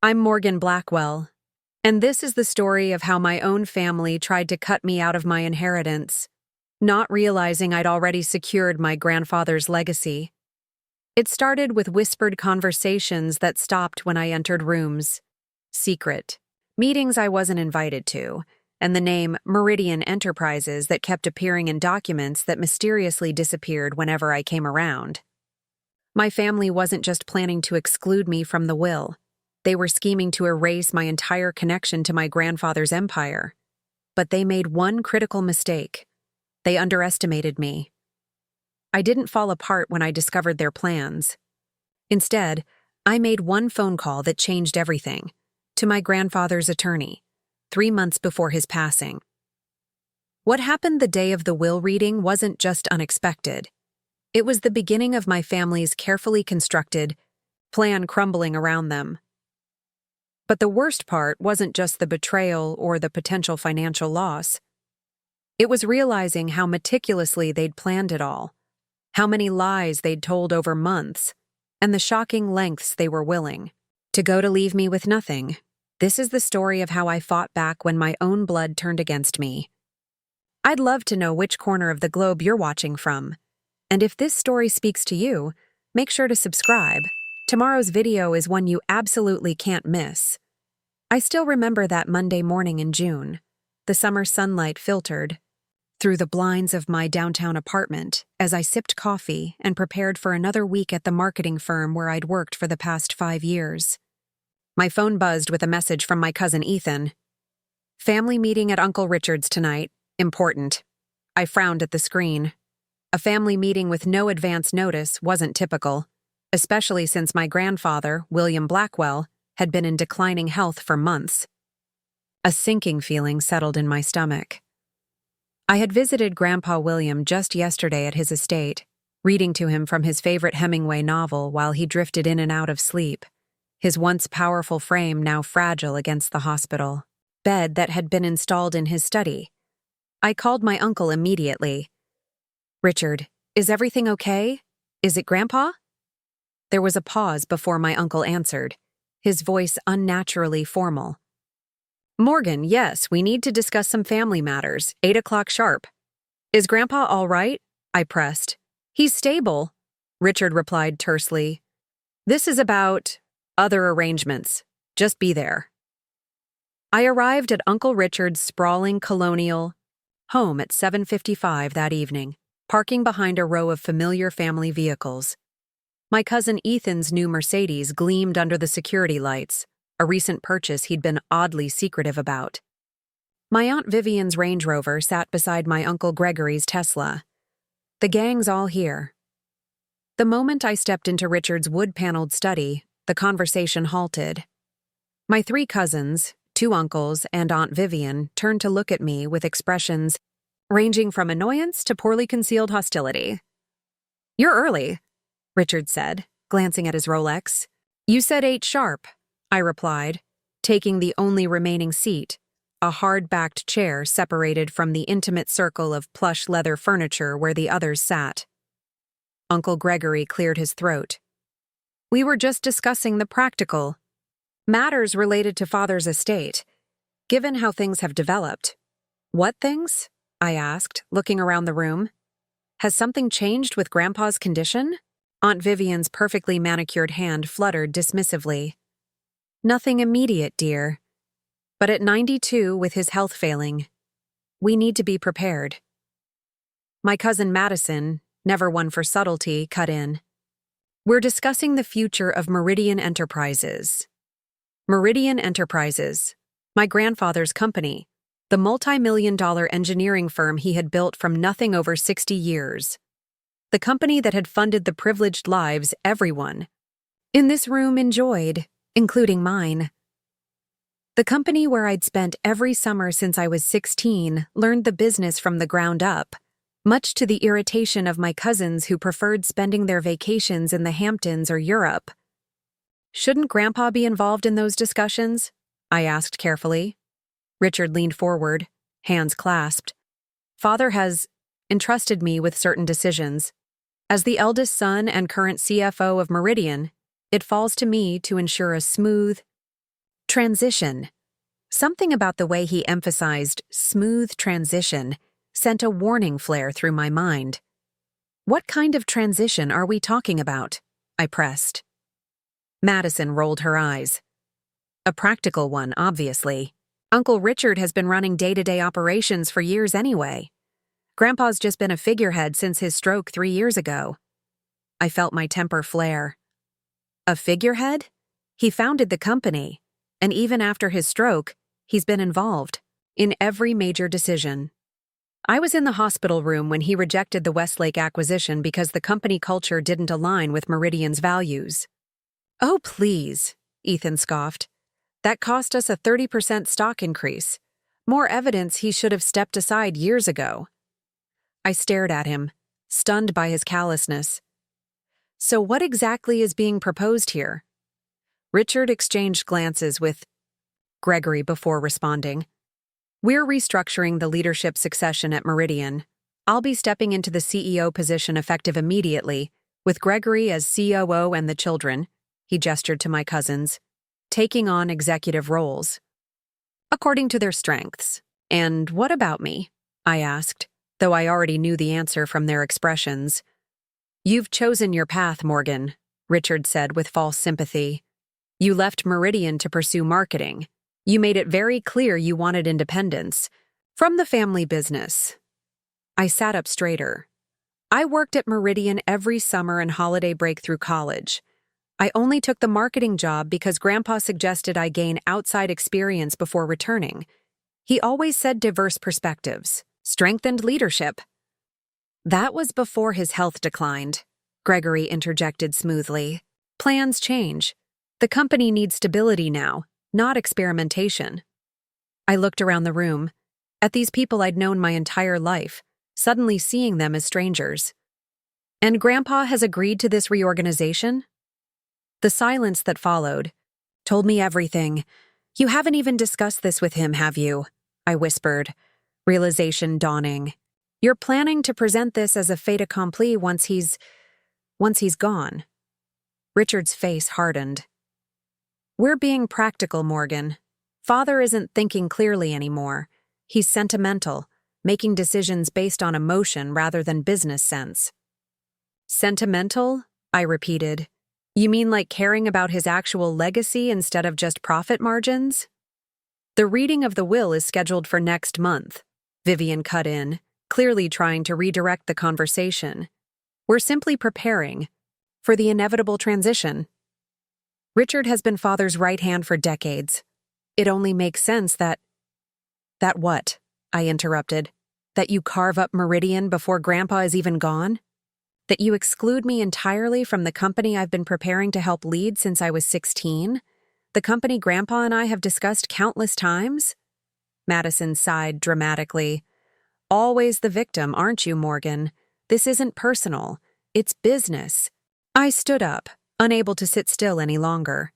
I'm Morgan Blackwell, and this is the story of how my own family tried to cut me out of my inheritance, not realizing I'd already secured my grandfather's legacy. It started with whispered conversations that stopped when I entered rooms. Secret. Meetings I wasn't invited to, and the name Meridian Enterprises that kept appearing in documents that mysteriously disappeared whenever I came around. My family wasn't just planning to exclude me from the will. They were scheming to erase my entire connection to my grandfather's empire. But they made one critical mistake. They underestimated me. I didn't fall apart when I discovered their plans. Instead, I made one phone call that changed everything, to my grandfather's attorney, 3 months before his passing. What happened the day of the will reading wasn't just unexpected. It was the beginning of my family's carefully constructed plan crumbling around them. But the worst part wasn't just the betrayal or the potential financial loss. It was realizing how meticulously they'd planned it all, how many lies they'd told over months, and the shocking lengths they were willing to go to leave me with nothing. This is the story of how I fought back when my own blood turned against me. I'd love to know which corner of the globe you're watching from. And if this story speaks to you, make sure to subscribe. Tomorrow's video is one you absolutely can't miss. I still remember that Monday morning in June. The summer sunlight filtered through the blinds of my downtown apartment as I sipped coffee and prepared for another week at the marketing firm where I'd worked for the past 5 years. My phone buzzed with a message from my cousin Ethan. Family meeting at Uncle Richard's tonight. Important. I frowned at the screen. A family meeting with no advance notice wasn't typical, especially since my grandfather, William Blackwell, had been in declining health for months. A sinking feeling settled in my stomach. I had visited Grandpa William just yesterday at his estate, reading to him from his favorite Hemingway novel while he drifted in and out of sleep, his once powerful frame now fragile against the hospital bed that had been installed in his study. I called my uncle immediately. "Richard, is everything okay? Is it Grandpa?" There was a pause before my uncle answered, his voice unnaturally formal. "Morgan, yes, we need to discuss some family matters, 8 o'clock sharp." "Is Grandpa all right?" I pressed. "He's stable," Richard replied tersely. "This is about other arrangements. Just be there." I arrived at Uncle Richard's sprawling colonial home at 7:55 that evening, parking behind a row of familiar family vehicles. My cousin Ethan's new Mercedes gleamed under the security lights, a recent purchase he'd been oddly secretive about. My Aunt Vivian's Range Rover sat beside my Uncle Gregory's Tesla. The gang's all here. The moment I stepped into Richard's wood-paneled study, the conversation halted. My 3 cousins, 2 uncles, and Aunt Vivian turned to look at me with expressions ranging from annoyance to poorly concealed hostility. "You're early," Richard said, glancing at his Rolex. "You said 8 sharp," I replied, taking the only remaining seat, a hard-backed chair separated from the intimate circle of plush leather furniture where the others sat. Uncle Gregory cleared his throat. "We were just discussing the practical matters related to Father's estate, given how things have developed." "What things?" I asked, looking around the room. "Has something changed with Grandpa's condition?" Aunt Vivian's perfectly manicured hand fluttered dismissively. "Nothing immediate, dear. But at 92, with his health failing, we need to be prepared." My cousin Madison, never one for subtlety, cut in. "We're discussing the future of Meridian Enterprises." Meridian Enterprises, my grandfather's company, the multi-million-dollar engineering firm he had built from nothing over 60 years. The company that had funded the privileged lives everyone in this room enjoyed, including mine. The company where I'd spent every summer since I was 16 learned the business from the ground up, much to the irritation of my cousins who preferred spending their vacations in the Hamptons or Europe. "Shouldn't Grandpa be involved in those discussions?" I asked carefully. Richard leaned forward, hands clasped. "Father has entrusted me with certain decisions. As the eldest son and current CFO of Meridian, it falls to me to ensure a smooth Transition. Something about the way he emphasized smooth transition sent a warning flare through my mind. What kind of transition are we talking about? I pressed. Madison rolled her eyes. A practical one, obviously. Uncle Richard has been running day-to-day operations for years anyway. Grandpa's just been a figurehead since his stroke 3 years ago. I felt my temper flare. A figurehead? He founded the company, and even after his stroke, he's been involved in every major decision. I was in the hospital room when he rejected the Westlake acquisition because the company culture didn't align with Meridian's values. Oh, please, Ethan scoffed. That cost us a 30% stock increase. More evidence he should have stepped aside years ago. I stared at him, stunned by his callousness. So what exactly is being proposed here? Richard exchanged glances with Gregory before responding. We're restructuring the leadership succession at Meridian. I'll be stepping into the CEO position effective immediately, with Gregory as COO and the children, he gestured to my cousins, taking on executive roles, according to their strengths. And what about me? I asked, though I already knew the answer from their expressions. You've chosen your path, Morgan, Richard said with false sympathy. You left Meridian to pursue marketing. You made it very clear you wanted independence from the family business. I sat up straighter. I worked at Meridian every summer and holiday break through college. I only took the marketing job because Grandpa suggested I gain outside experience before returning. He always said diverse perspectives, strengthened leadership. That was before his health declined, Gregory interjected smoothly. Plans change. The company needs stability now, not experimentation. I looked around the room, at these people I'd known my entire life, suddenly seeing them as strangers. And Grandpa has agreed to this reorganization? The silence that followed told me everything. You haven't even discussed this with him, have you? I whispered, realization dawning. You're planning to present this as a fait accompli once he's gone. Richard's face hardened. We're being practical, Morgan. Father isn't thinking clearly anymore. He's sentimental, making decisions based on emotion rather than business sense. Sentimental? I repeated. You mean like caring about his actual legacy instead of just profit margins? The reading of the will is scheduled for next month, Vivian cut in, clearly trying to redirect the conversation. We're simply preparing for the inevitable transition. Richard has been Father's right hand for decades. It only makes sense that what? I interrupted. That you carve up Meridian before Grandpa is even gone? That you exclude me entirely from the company I've been preparing to help lead since I was 16? The company Grandpa and I have discussed countless times? Madison sighed dramatically. Always the victim, aren't you, Morgan? This isn't personal. It's business. I stood up, unable to sit still any longer.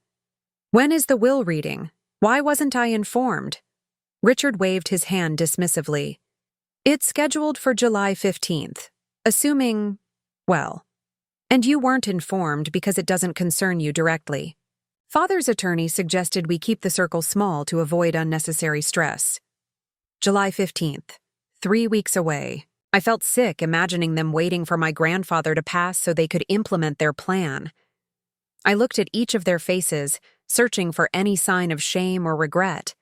When is the will reading? Why wasn't I informed? Richard waved his hand dismissively. It's scheduled for July 15th, assuming, well, and you weren't informed because it doesn't concern you directly. Father's attorney suggested we keep the circle small to avoid unnecessary stress. July 15th, 3 weeks away. I felt sick imagining them waiting for my grandfather to pass so they could implement their plan. I looked at each of their faces, searching for any sign of shame or regret,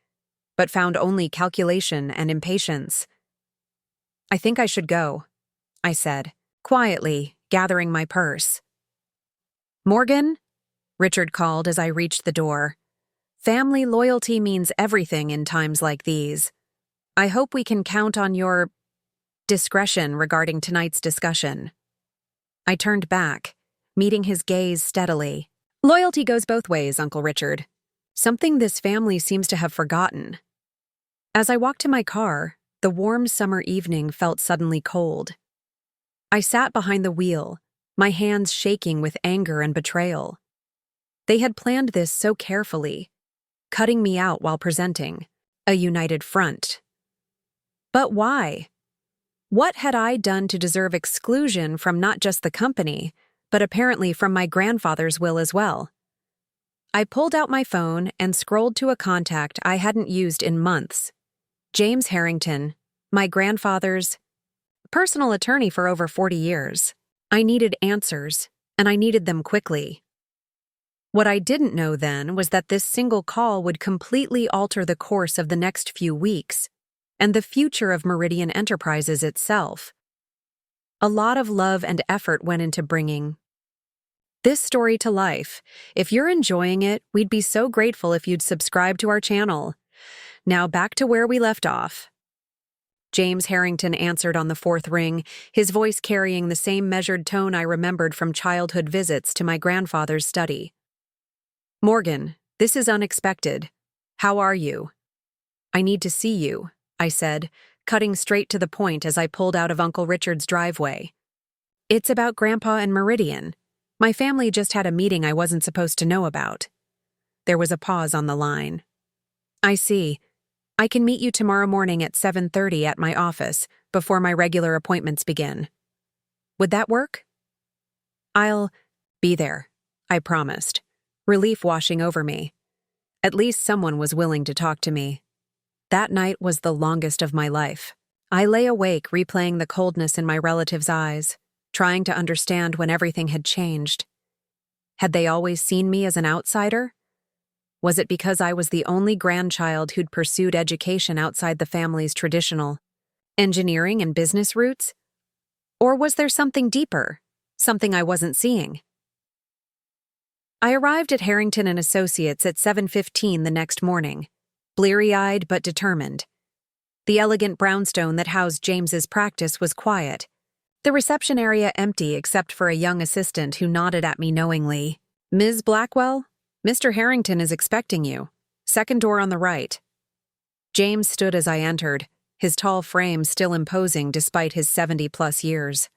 but found only calculation and impatience. I think I should go, I said, quietly, gathering my purse. Morgan? Richard called as I reached the door. Family loyalty means everything in times like these. I hope we can count on your discretion regarding tonight's discussion. I turned back, meeting his gaze steadily. Loyalty goes both ways, Uncle Richard. Something this family seems to have forgotten. As I walked to my car, the warm summer evening felt suddenly cold. I sat behind the wheel, my hands shaking with anger and betrayal. They had planned this so carefully, cutting me out while presenting a united front. But why? What had I done to deserve exclusion from not just the company, but apparently from my grandfather's will as well? I pulled out my phone and scrolled to a contact I hadn't used in months. James Harrington, my grandfather's personal attorney for over 40 years. I needed answers, and I needed them quickly. What I didn't know then was that this single call would completely alter the course of the next few weeks, and the future of Meridian Enterprises itself. A lot of love and effort went into bringing this story to life. If you're enjoying it, we'd be so grateful if you'd subscribe to our channel. Now back to where we left off. James Harrington answered on the fourth ring, his voice carrying the same measured tone I remembered from childhood visits to my grandfather's study. "Morgan, this is unexpected. How are you?" "I need to see you," I said, cutting straight to the point as I pulled out of Uncle Richard's driveway. "It's about Grandpa and Meridian. My family just had a meeting I wasn't supposed to know about." There was a pause on the line. "I see. I can meet you tomorrow morning at 7:30 at my office, before my regular appointments begin. Would that work?" "I'll be there," I promised, relief washing over me. At least someone was willing to talk to me. That night was the longest of my life. I lay awake replaying the coldness in my relatives' eyes, trying to understand when everything had changed. Had they always seen me as an outsider? Was it because I was the only grandchild who'd pursued education outside the family's traditional engineering and business roots? Or was there something deeper, something I wasn't seeing? I arrived at Harrington and Associates at 7:15 the next morning, bleary-eyed but determined. The elegant brownstone that housed James's practice was quiet, the reception area empty except for a young assistant who nodded at me knowingly. "Ms. Blackwell, Mr. Harrington is expecting you. Second door on the right." James stood as I entered, his tall frame still imposing despite his 70-plus years.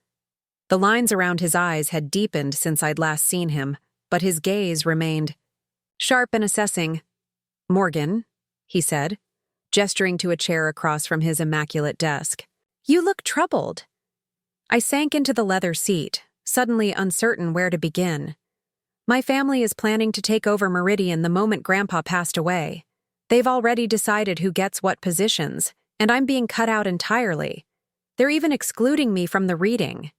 The lines around his eyes had deepened since I'd last seen him, but his gaze remained sharp and assessing. "Morgan," he said, gesturing to a chair across from his immaculate desk. "You look troubled." I sank into the leather seat, suddenly uncertain where to begin. My family is planning to take over Meridian the moment Grandpa passed away. They've already decided who gets what positions, and I'm being cut out entirely. They're even excluding me from the reading.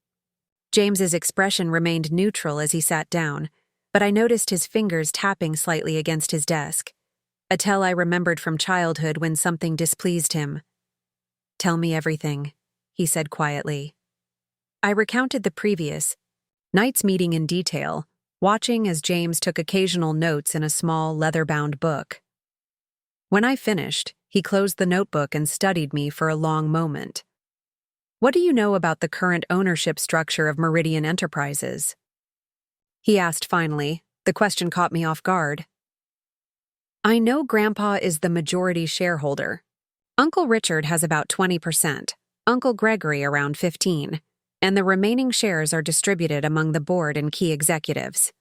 James's expression remained neutral as he sat down, but I noticed his fingers tapping slightly against his desk, a tell I remembered from childhood when something displeased him. "Tell me everything," he said quietly. I recounted the previous night's meeting in detail, watching as James took occasional notes in a small, leather-bound book. When I finished, he closed the notebook and studied me for a long moment. "What do you know about the current ownership structure of Meridian Enterprises?" he asked finally. The question caught me off guard. "I know Grandpa is the majority shareholder. Uncle Richard has about 20%, Uncle Gregory around 15%. And the remaining shares are distributed among the board and key executives."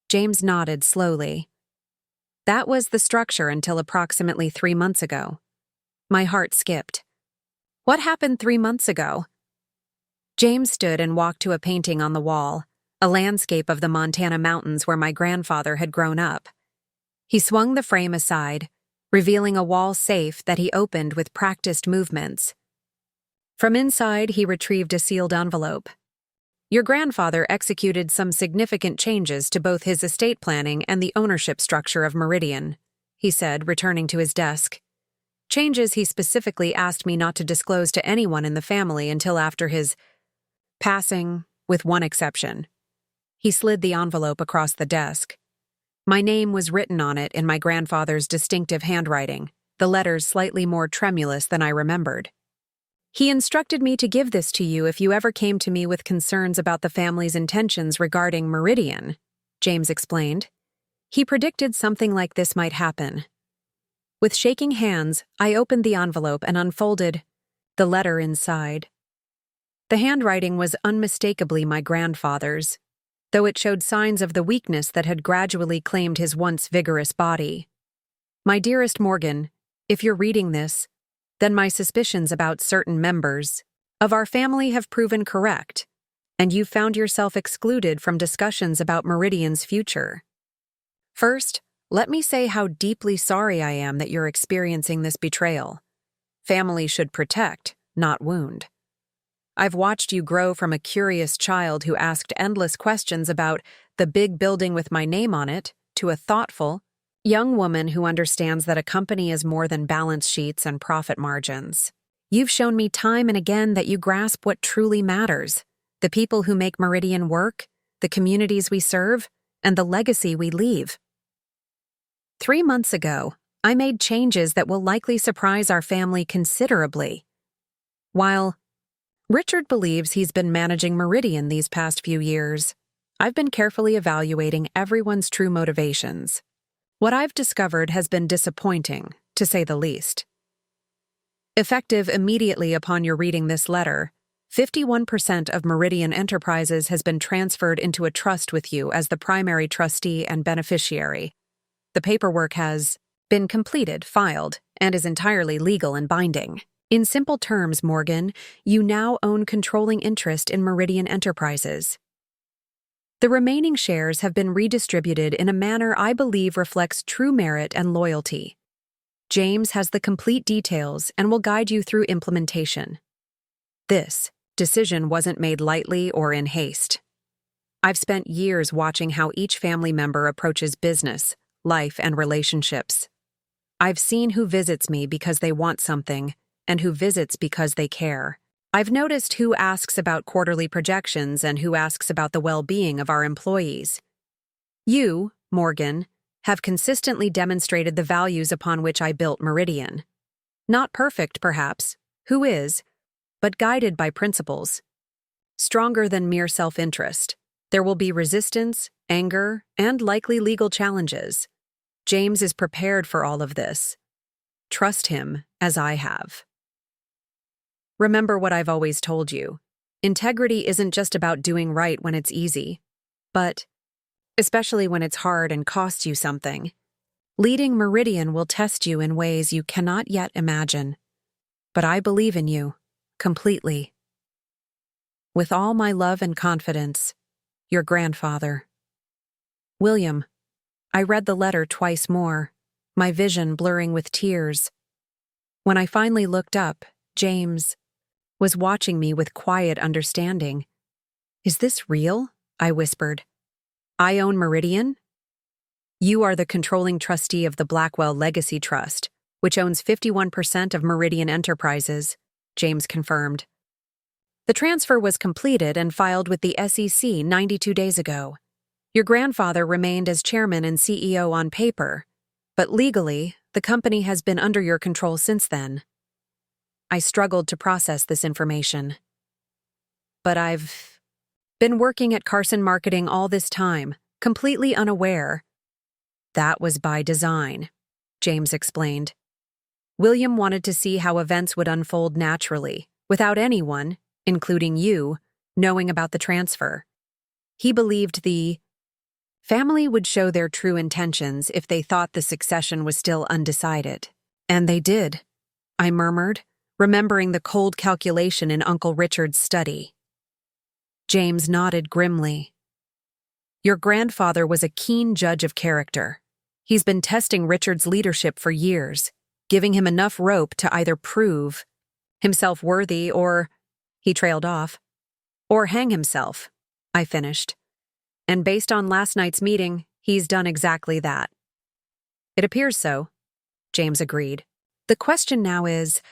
James nodded slowly. "That was the structure until approximately 3 months ago." My heart skipped. "What happened 3 months ago?" James stood and walked to a painting on the wall, a landscape of the Montana mountains where my grandfather had grown up. He swung the frame aside, revealing a wall safe that he opened with practiced movements. From inside, he retrieved a sealed envelope. "Your grandfather executed some significant changes to both his estate planning and the ownership structure of Meridian," he said, returning to his desk. "Changes he specifically asked me not to disclose to anyone in the family until after his passing, with one exception." He slid the envelope across the desk. My name was written on it in my grandfather's distinctive handwriting, the letters slightly more tremulous than I remembered. "He instructed me to give this to you if you ever came to me with concerns about the family's intentions regarding Meridian," James explained. "He predicted something like this might happen." With shaking hands, I opened the envelope and unfolded the letter inside. The handwriting was unmistakably my grandfather's, though it showed signs of the weakness that had gradually claimed his once vigorous body. "My dearest Morgan, if you're reading this, then my suspicions about certain members of our family have proven correct, and you found yourself excluded from discussions about Meridian's future. First, let me say how deeply sorry I am that you're experiencing this betrayal. Family should protect, not wound. I've watched you grow from a curious child who asked endless questions about the big building with my name on it to a thoughtful, young woman who understands that a company is more than balance sheets and profit margins. You've shown me time and again that you grasp what truly matters: the people who make Meridian work, the communities we serve, and the legacy we leave. 3 months ago, I made changes that will likely surprise our family considerably. While Richard believes he's been managing Meridian these past few years, I've been carefully evaluating everyone's true motivations. What I've discovered has been disappointing, to say the least. Effective immediately upon your reading this letter, 51% of Meridian Enterprises has been transferred into a trust with you as the primary trustee and beneficiary. The paperwork has been completed, filed, and is entirely legal and binding. In simple terms, Morgan, you now own controlling interest in Meridian Enterprises. The remaining shares have been redistributed in a manner I believe reflects true merit and loyalty. James has the complete details and will guide you through implementation. This decision wasn't made lightly or in haste. I've spent years watching how each family member approaches business, life, and relationships. I've seen who visits me because they want something, and who visits because they care. I've noticed who asks about quarterly projections and who asks about the well-being of our employees. You, Morgan, have consistently demonstrated the values upon which I built Meridian. Not perfect, perhaps, who is, but guided by principles. Stronger than mere self-interest. There will be resistance, anger, and likely legal challenges. James is prepared for all of this. Trust him, as I have. Remember what I've always told you. Integrity isn't just about doing right when it's easy, but, especially when it's hard and costs you something, leading Meridian will test you in ways you cannot yet imagine. But I believe in you, completely. With all my love and confidence, your grandfather. William. I read the letter twice more, my vision blurring with tears. When I finally looked up, James was watching me with quiet understanding. "Is this real?" I whispered. "I own Meridian?" "You are the controlling trustee of the Blackwell Legacy Trust, which owns 51% of Meridian Enterprises," James confirmed. "The transfer was completed and filed with the SEC 92 days ago. Your grandfather remained as chairman and CEO on paper, but legally, the company has been under your control since then." I struggled to process this information. "But I've been working at Carson Marketing all this time, completely unaware." "That was by design," James explained. "William wanted to see how events would unfold naturally, without anyone, including you, knowing about the transfer. He believed the family would show their true intentions if they thought the succession was still undecided. And they did," I murmured, remembering the cold calculation in Uncle Richard's study. James nodded grimly. "Your grandfather was a keen judge of character. He's been testing Richard's leadership for years, giving him enough rope to either prove himself worthy or," he trailed off, "or hang himself," I finished. "And based on last night's meeting, he's done exactly that." "It appears so," James agreed. "The question now is,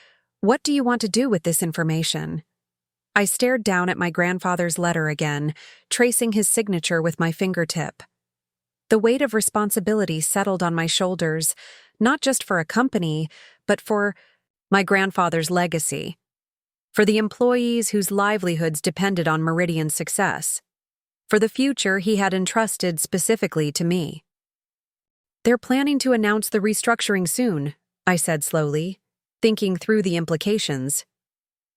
what do you want to do with this information?" I stared down at my grandfather's letter again, tracing his signature with my fingertip. The weight of responsibility settled on my shoulders, not just for a company, but for my grandfather's legacy, for the employees whose livelihoods depended on Meridian's success, for the future he had entrusted specifically to me. "They're planning to announce the restructuring soon," I said slowly, thinking through the implications.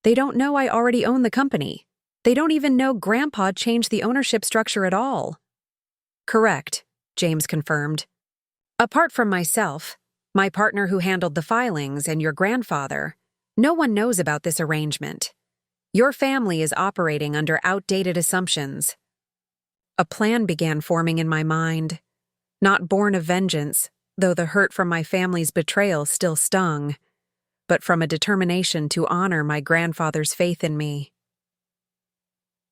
"They don't know I already own the company. They don't even know Grandpa changed the ownership structure at all." "Correct," James confirmed. "Apart from myself, my partner who handled the filings, and your grandfather, no one knows about this arrangement. Your family is operating under outdated assumptions." A plan began forming in my mind. Not born of vengeance, though the hurt from my family's betrayal still stung, but from a determination to honor my grandfather's faith in me.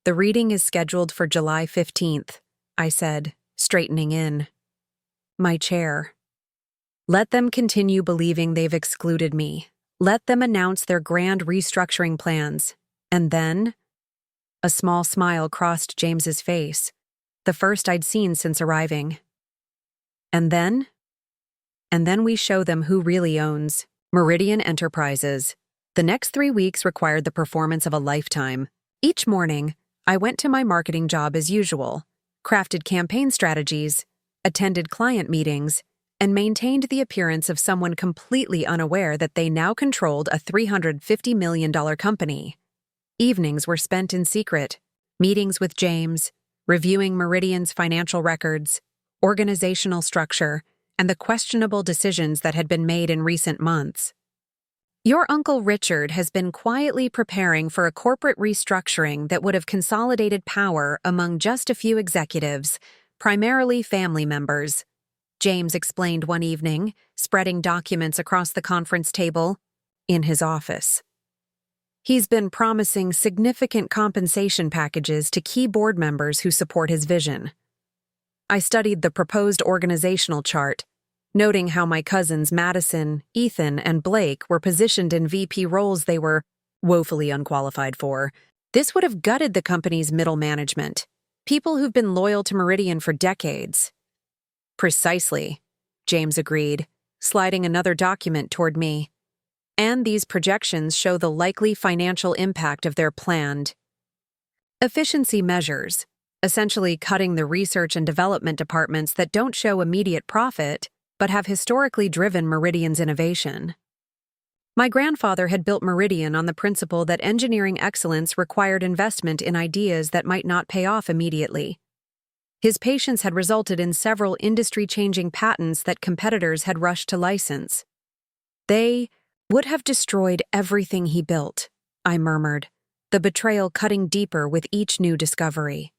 The reading is scheduled for July 15th, I said, straightening in. My chair. Let them continue believing they've excluded me. Let them announce their grand restructuring plans. And then? A small smile crossed James's face, the first I'd seen since arriving. And then? And then we show them who really owns Meridian Enterprises. The next 3 weeks required the performance of a lifetime. Each morning, I went to my marketing job as usual, crafted campaign strategies, attended client meetings, and maintained the appearance of someone completely unaware that they now controlled a $350 million company. Evenings were spent in secret, meetings with James, reviewing Meridian's financial records, organizational structure, and the questionable decisions that had been made in recent months. Your Uncle Richard has been quietly preparing for a corporate restructuring that would have consolidated power among just a few executives, primarily family members, James explained one evening, spreading documents across the conference table in his office. He's been promising significant compensation packages to key board members who support his vision. I studied the proposed organizational chart, noting how my cousins Madison, Ethan, and Blake were positioned in VP roles they were woefully unqualified for. This would have gutted the company's middle management, people who've been loyal to Meridian for decades. Precisely, James agreed, sliding another document toward me. And these projections show the likely financial impact of their planned efficiency measures, essentially cutting the research and development departments that don't show immediate profit but have historically driven Meridian's innovation. My grandfather had built Meridian on the principle that engineering excellence required investment in ideas that might not pay off immediately. His patience had resulted in several industry-changing patents that competitors had rushed to license. They would have destroyed everything he built, I murmured, the betrayal cutting deeper with each new discovery.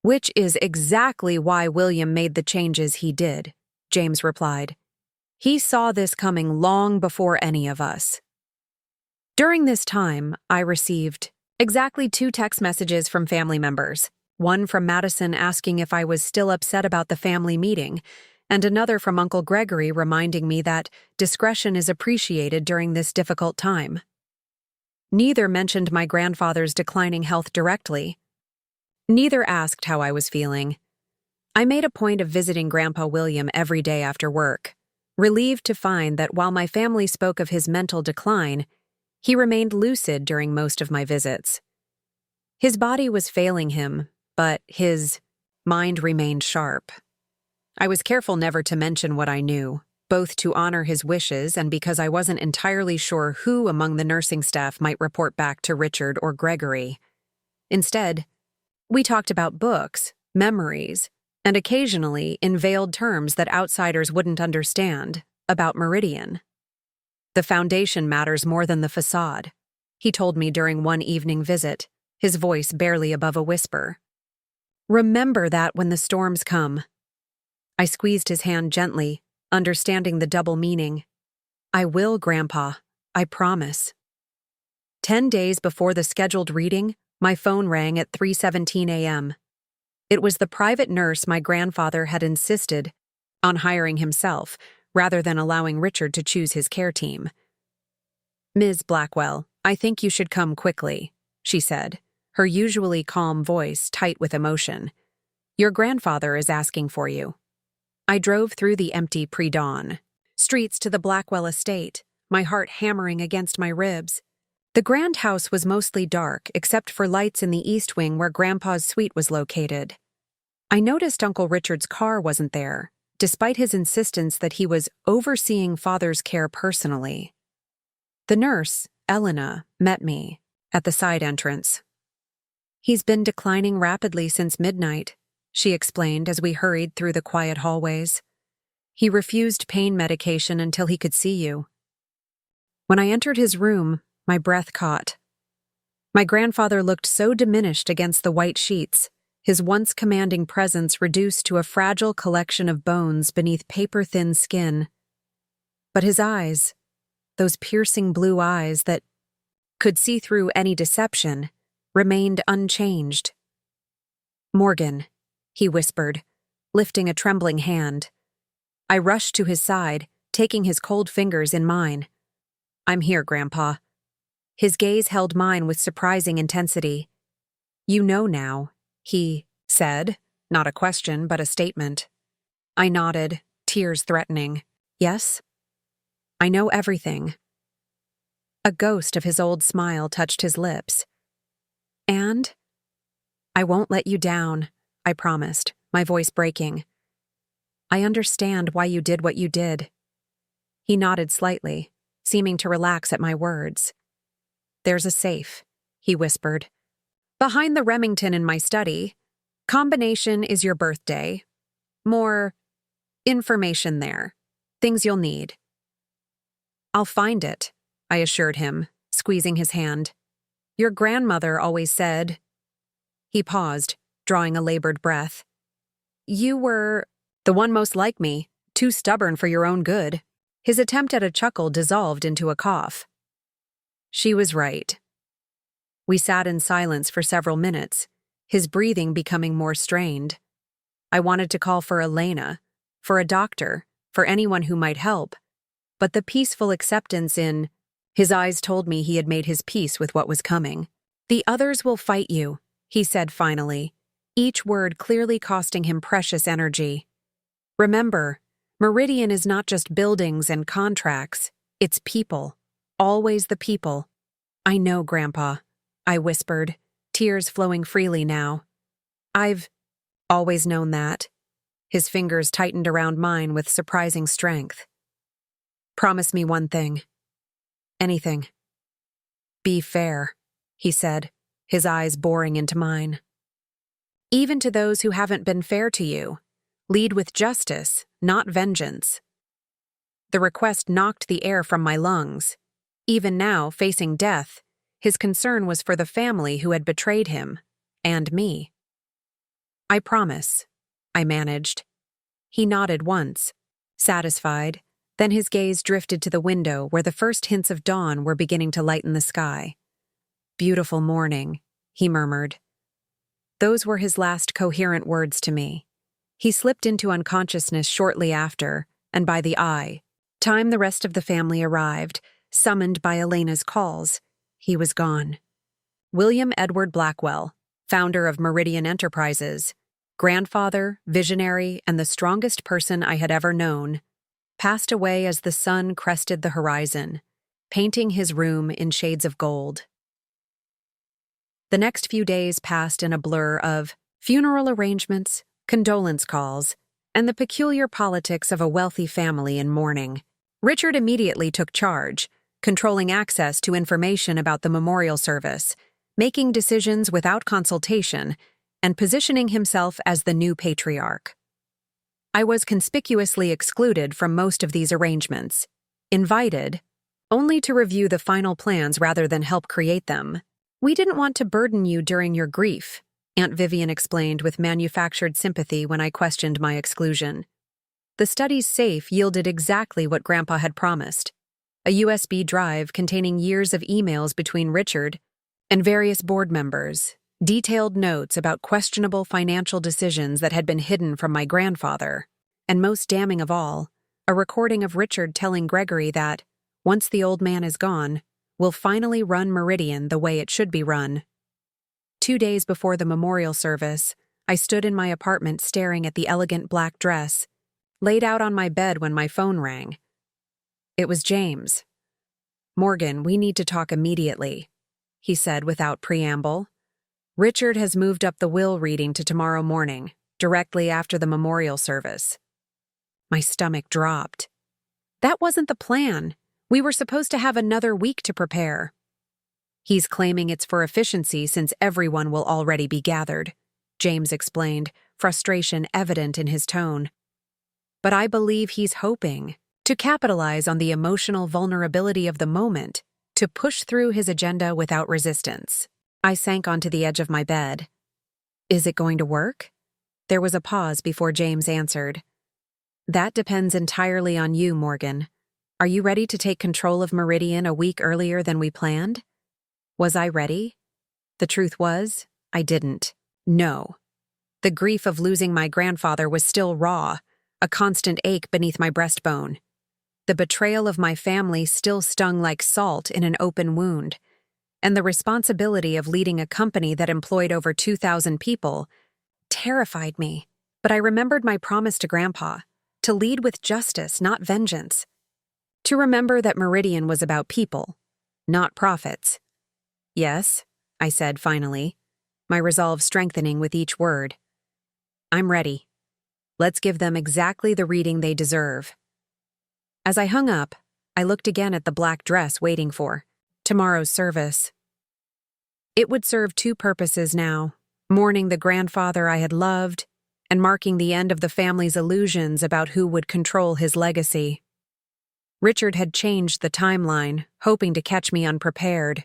Which is exactly why William made the changes he did, James replied. He saw this coming long before any of us. During this time, I received exactly 2 text messages from family members, one from Madison asking if I was still upset about the family meeting, and another from Uncle Gregory reminding me that discretion is appreciated during this difficult time. Neither mentioned my grandfather's declining health directly. Neither asked how I was feeling. I made a point of visiting Grandpa William every day after work, relieved to find that while my family spoke of his mental decline, he remained lucid during most of my visits. His body was failing him, but his mind remained sharp. I was careful never to mention what I knew, both to honor his wishes and because I wasn't entirely sure who among the nursing staff might report back to Richard or Gregory. Instead, we talked about books, memories, and occasionally, in veiled terms that outsiders wouldn't understand, about Meridian. The foundation matters more than the facade, he told me during one evening visit, his voice barely above a whisper. Remember that when the storms come. I squeezed his hand gently, understanding the double meaning. I will, Grandpa. I promise. 10 days before the scheduled reading, my phone rang at 3:17 a.m. It was the private nurse my grandfather had insisted on hiring himself, rather than allowing Richard to choose his care team. Ms. Blackwell, I think you should come quickly, she said, her usually calm voice tight with emotion. Your grandfather is asking for you. I drove through the empty pre-dawn streets to the Blackwell estate, my heart hammering against my ribs. The grand house was mostly dark, except for lights in the east wing where Grandpa's suite was located. I noticed Uncle Richard's car wasn't there, despite his insistence that he was overseeing Father's care personally. The nurse, Elena, met me at the side entrance. He's been declining rapidly since midnight, she explained as we hurried through the quiet hallways. He refused pain medication until he could see you. When I entered his room, my breath caught. My grandfather looked so diminished against the white sheets, his once commanding presence reduced to a fragile collection of bones beneath paper-thin skin. But his eyes, those piercing blue eyes that could see through any deception, remained unchanged. "Morgan," he whispered, lifting a trembling hand. I rushed to his side, taking his cold fingers in mine. "I'm here, Grandpa." His gaze held mine with surprising intensity. "You know now," he said, not a question but a statement. I nodded, tears threatening. "Yes? I know everything." A ghost of his old smile touched his lips. "And? I won't let you down," I promised, my voice breaking. "I understand why you did what you did." He nodded slightly, seeming to relax at my words. "There's a safe," he whispered. "Behind the Remington in my study. Combination is your birthday. More information there. Things you'll need." "I'll find it," I assured him, squeezing his hand. "Your grandmother always said—" He paused, drawing a labored breath. "You were the one most like me, too stubborn for your own good." His attempt at a chuckle dissolved into a cough. She was right. We sat in silence for several minutes, his breathing becoming more strained. I wanted to call for Elena, for a doctor, for anyone who might help, but the peaceful acceptance in his eyes told me he had made his peace with what was coming. "The others will fight you," he said finally, each word clearly costing him precious energy. "Remember, Meridian is not just buildings and contracts, it's people. Always the people." "I know, Grandpa," I whispered, tears flowing freely now. "I've always known that." His fingers tightened around mine with surprising strength. "Promise me one thing." "Anything." "Be fair," he said, his eyes boring into mine. "Even to those who haven't been fair to you. Lead with justice, not vengeance." The request knocked the air from my lungs. Even now, facing death, his concern was for the family who had betrayed him, and me. "I promise," I managed. He nodded once, satisfied, then his gaze drifted to the window where the first hints of dawn were beginning to lighten the sky. "Beautiful morning," he murmured. Those were his last coherent words to me. He slipped into unconsciousness shortly after, and by the time the rest of the family arrived, summoned by Elena's calls, he was gone. William Edward Blackwell, founder of Meridian Enterprises, grandfather, visionary, and the strongest person I had ever known, passed away as the sun crested the horizon, painting his room in shades of gold. The next few days passed in a blur of funeral arrangements, condolence calls, and the peculiar politics of a wealthy family in mourning. Richard immediately took charge, controlling access to information about the memorial service, making decisions without consultation, and positioning himself as the new patriarch. I was conspicuously excluded from most of these arrangements, invited only to review the final plans rather than help create them. "We didn't want to burden you during your grief," Aunt Vivian explained with manufactured sympathy when I questioned my exclusion. The study's safe yielded exactly what Grandpa had promised: a USB drive containing years of emails between Richard and various board members, detailed notes about questionable financial decisions that had been hidden from my grandfather, and most damning of all, a recording of Richard telling Gregory that, once the old man is gone, we'll finally run Meridian the way it should be run. 2 days before the memorial service, I stood in my apartment staring at the elegant black dress, laid out on my bed when my phone rang. It was James. "Morgan, we need to talk immediately," he said without preamble. "Richard has moved up the will reading to tomorrow morning, directly after the memorial service." My stomach dropped. That wasn't the plan. We were supposed to have another week to prepare. "He's claiming it's for efficiency since everyone will already be gathered," James explained, frustration evident in his tone. "But I believe he's hoping to capitalize on the emotional vulnerability of the moment, to push through his agenda without resistance." I sank onto the edge of my bed. Is it going to work? There was a pause before James answered. That depends entirely on you, Morgan. Are you ready to take control of Meridian a week earlier than we planned? Was I ready? The truth was, I didn't. No. The grief of losing my grandfather was still raw, a constant ache beneath my breastbone. The betrayal of my family still stung like salt in an open wound, and the responsibility of leading a company that employed over 2,000 people terrified me. But I remembered my promise to Grandpa, to lead with justice, not vengeance. To remember that Meridian was about people, not profits. Yes, I said finally, my resolve strengthening with each word. I'm ready. Let's give them exactly the reading they deserve. As I hung up, I looked again at the black dress waiting for tomorrow's service. It would serve two purposes now, mourning the grandfather I had loved and marking the end of the family's illusions about who would control his legacy. Richard had changed the timeline, hoping to catch me unprepared.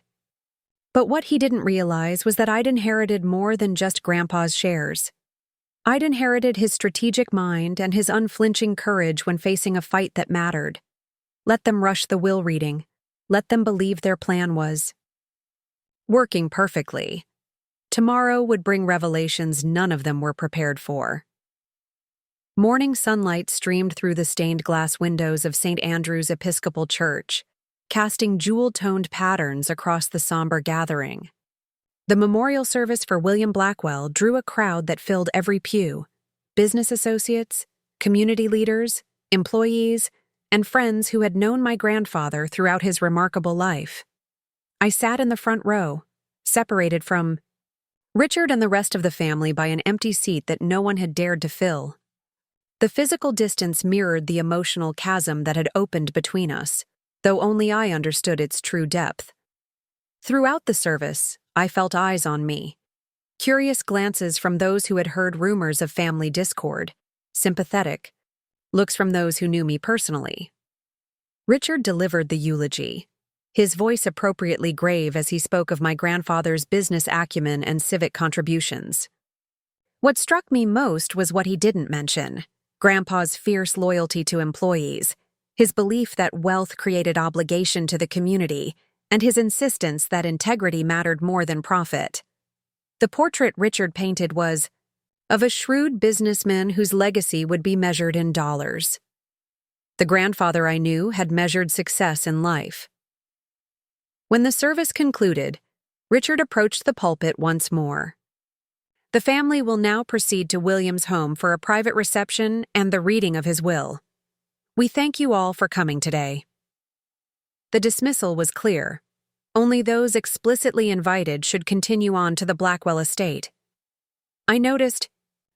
But what he didn't realize was that I'd inherited more than just Grandpa's shares. I'd inherited his strategic mind and his unflinching courage when facing a fight that mattered. Let them rush the will reading. Let them believe their plan was working perfectly. Tomorrow would bring revelations none of them were prepared for. Morning sunlight streamed through the stained glass windows of St. Andrew's Episcopal Church, casting jewel-toned patterns across the somber gathering. The memorial service for William Blackwell drew a crowd that filled every pew: business associates, community leaders, employees, and friends who had known my grandfather throughout his remarkable life. I sat in the front row, separated from Richard and the rest of the family by an empty seat that no one had dared to fill. The physical distance mirrored the emotional chasm that had opened between us, though only I understood its true depth. Throughout the service, I felt eyes on me. Curious glances from those who had heard rumors of family discord, sympathetic looks from those who knew me personally. Richard delivered the eulogy, his voice appropriately grave as he spoke of my grandfather's business acumen and civic contributions. What struck me most was what he didn't mention: Grandpa's fierce loyalty to employees, his belief that wealth created obligation to the community, and his insistence that integrity mattered more than profit. The portrait Richard painted was of a shrewd businessman whose legacy would be measured in dollars. The grandfather I knew had measured success in life. When the service concluded, Richard approached the pulpit once more. The family will now proceed to William's home for a private reception and the reading of his will. We thank you all for coming today. The dismissal was clear. Only those explicitly invited should continue on to the Blackwell estate. I noticed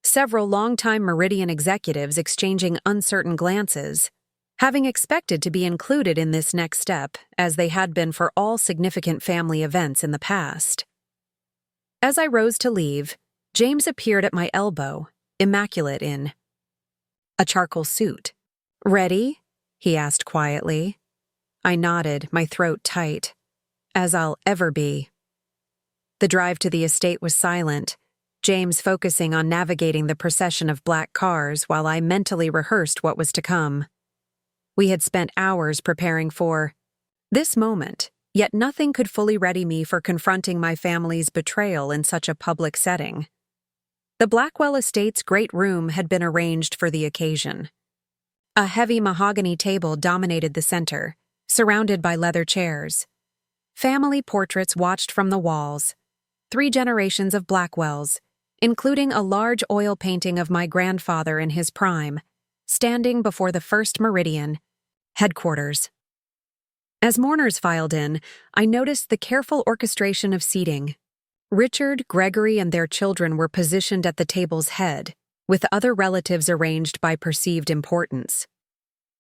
several longtime Meridian executives exchanging uncertain glances, having expected to be included in this next step, as they had been for all significant family events in the past. As I rose to leave, James appeared at my elbow, immaculate in a charcoal suit. "Ready?" he asked quietly. I nodded, my throat tight. As I'll ever be. The drive to the estate was silent, James focusing on navigating the procession of black cars while I mentally rehearsed what was to come. We had spent hours preparing for this moment, yet nothing could fully ready me for confronting my family's betrayal in such a public setting. The Blackwell estate's great room had been arranged for the occasion. A heavy mahogany table dominated the center, surrounded by leather chairs. Family portraits watched from the walls, 3 generations of Blackwells, including a large oil painting of my grandfather in his prime, standing before the First Meridian headquarters. As mourners filed in, I noticed the careful orchestration of seating. Richard, Gregory, and their children were positioned at the table's head, with other relatives arranged by perceived importance.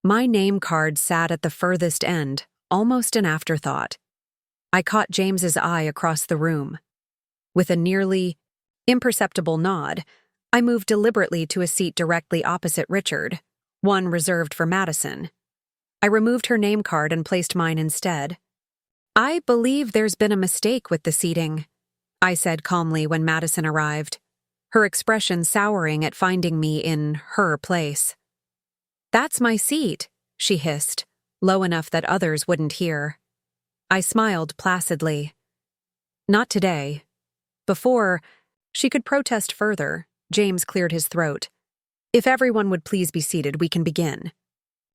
My name card sat at the furthest end, almost an afterthought. I caught James's eye across the room. With a nearly imperceptible nod, I moved deliberately to a seat directly opposite Richard, one reserved for Madison. I removed her name card and placed mine instead. "I believe there's been a mistake with the seating," I said calmly when Madison arrived. her expression souring at finding me in her place. "That's my seat," she hissed, low enough that others wouldn't hear. I smiled placidly. "Not today." Before she could protest further, James cleared his throat. "If everyone would please be seated, we can begin."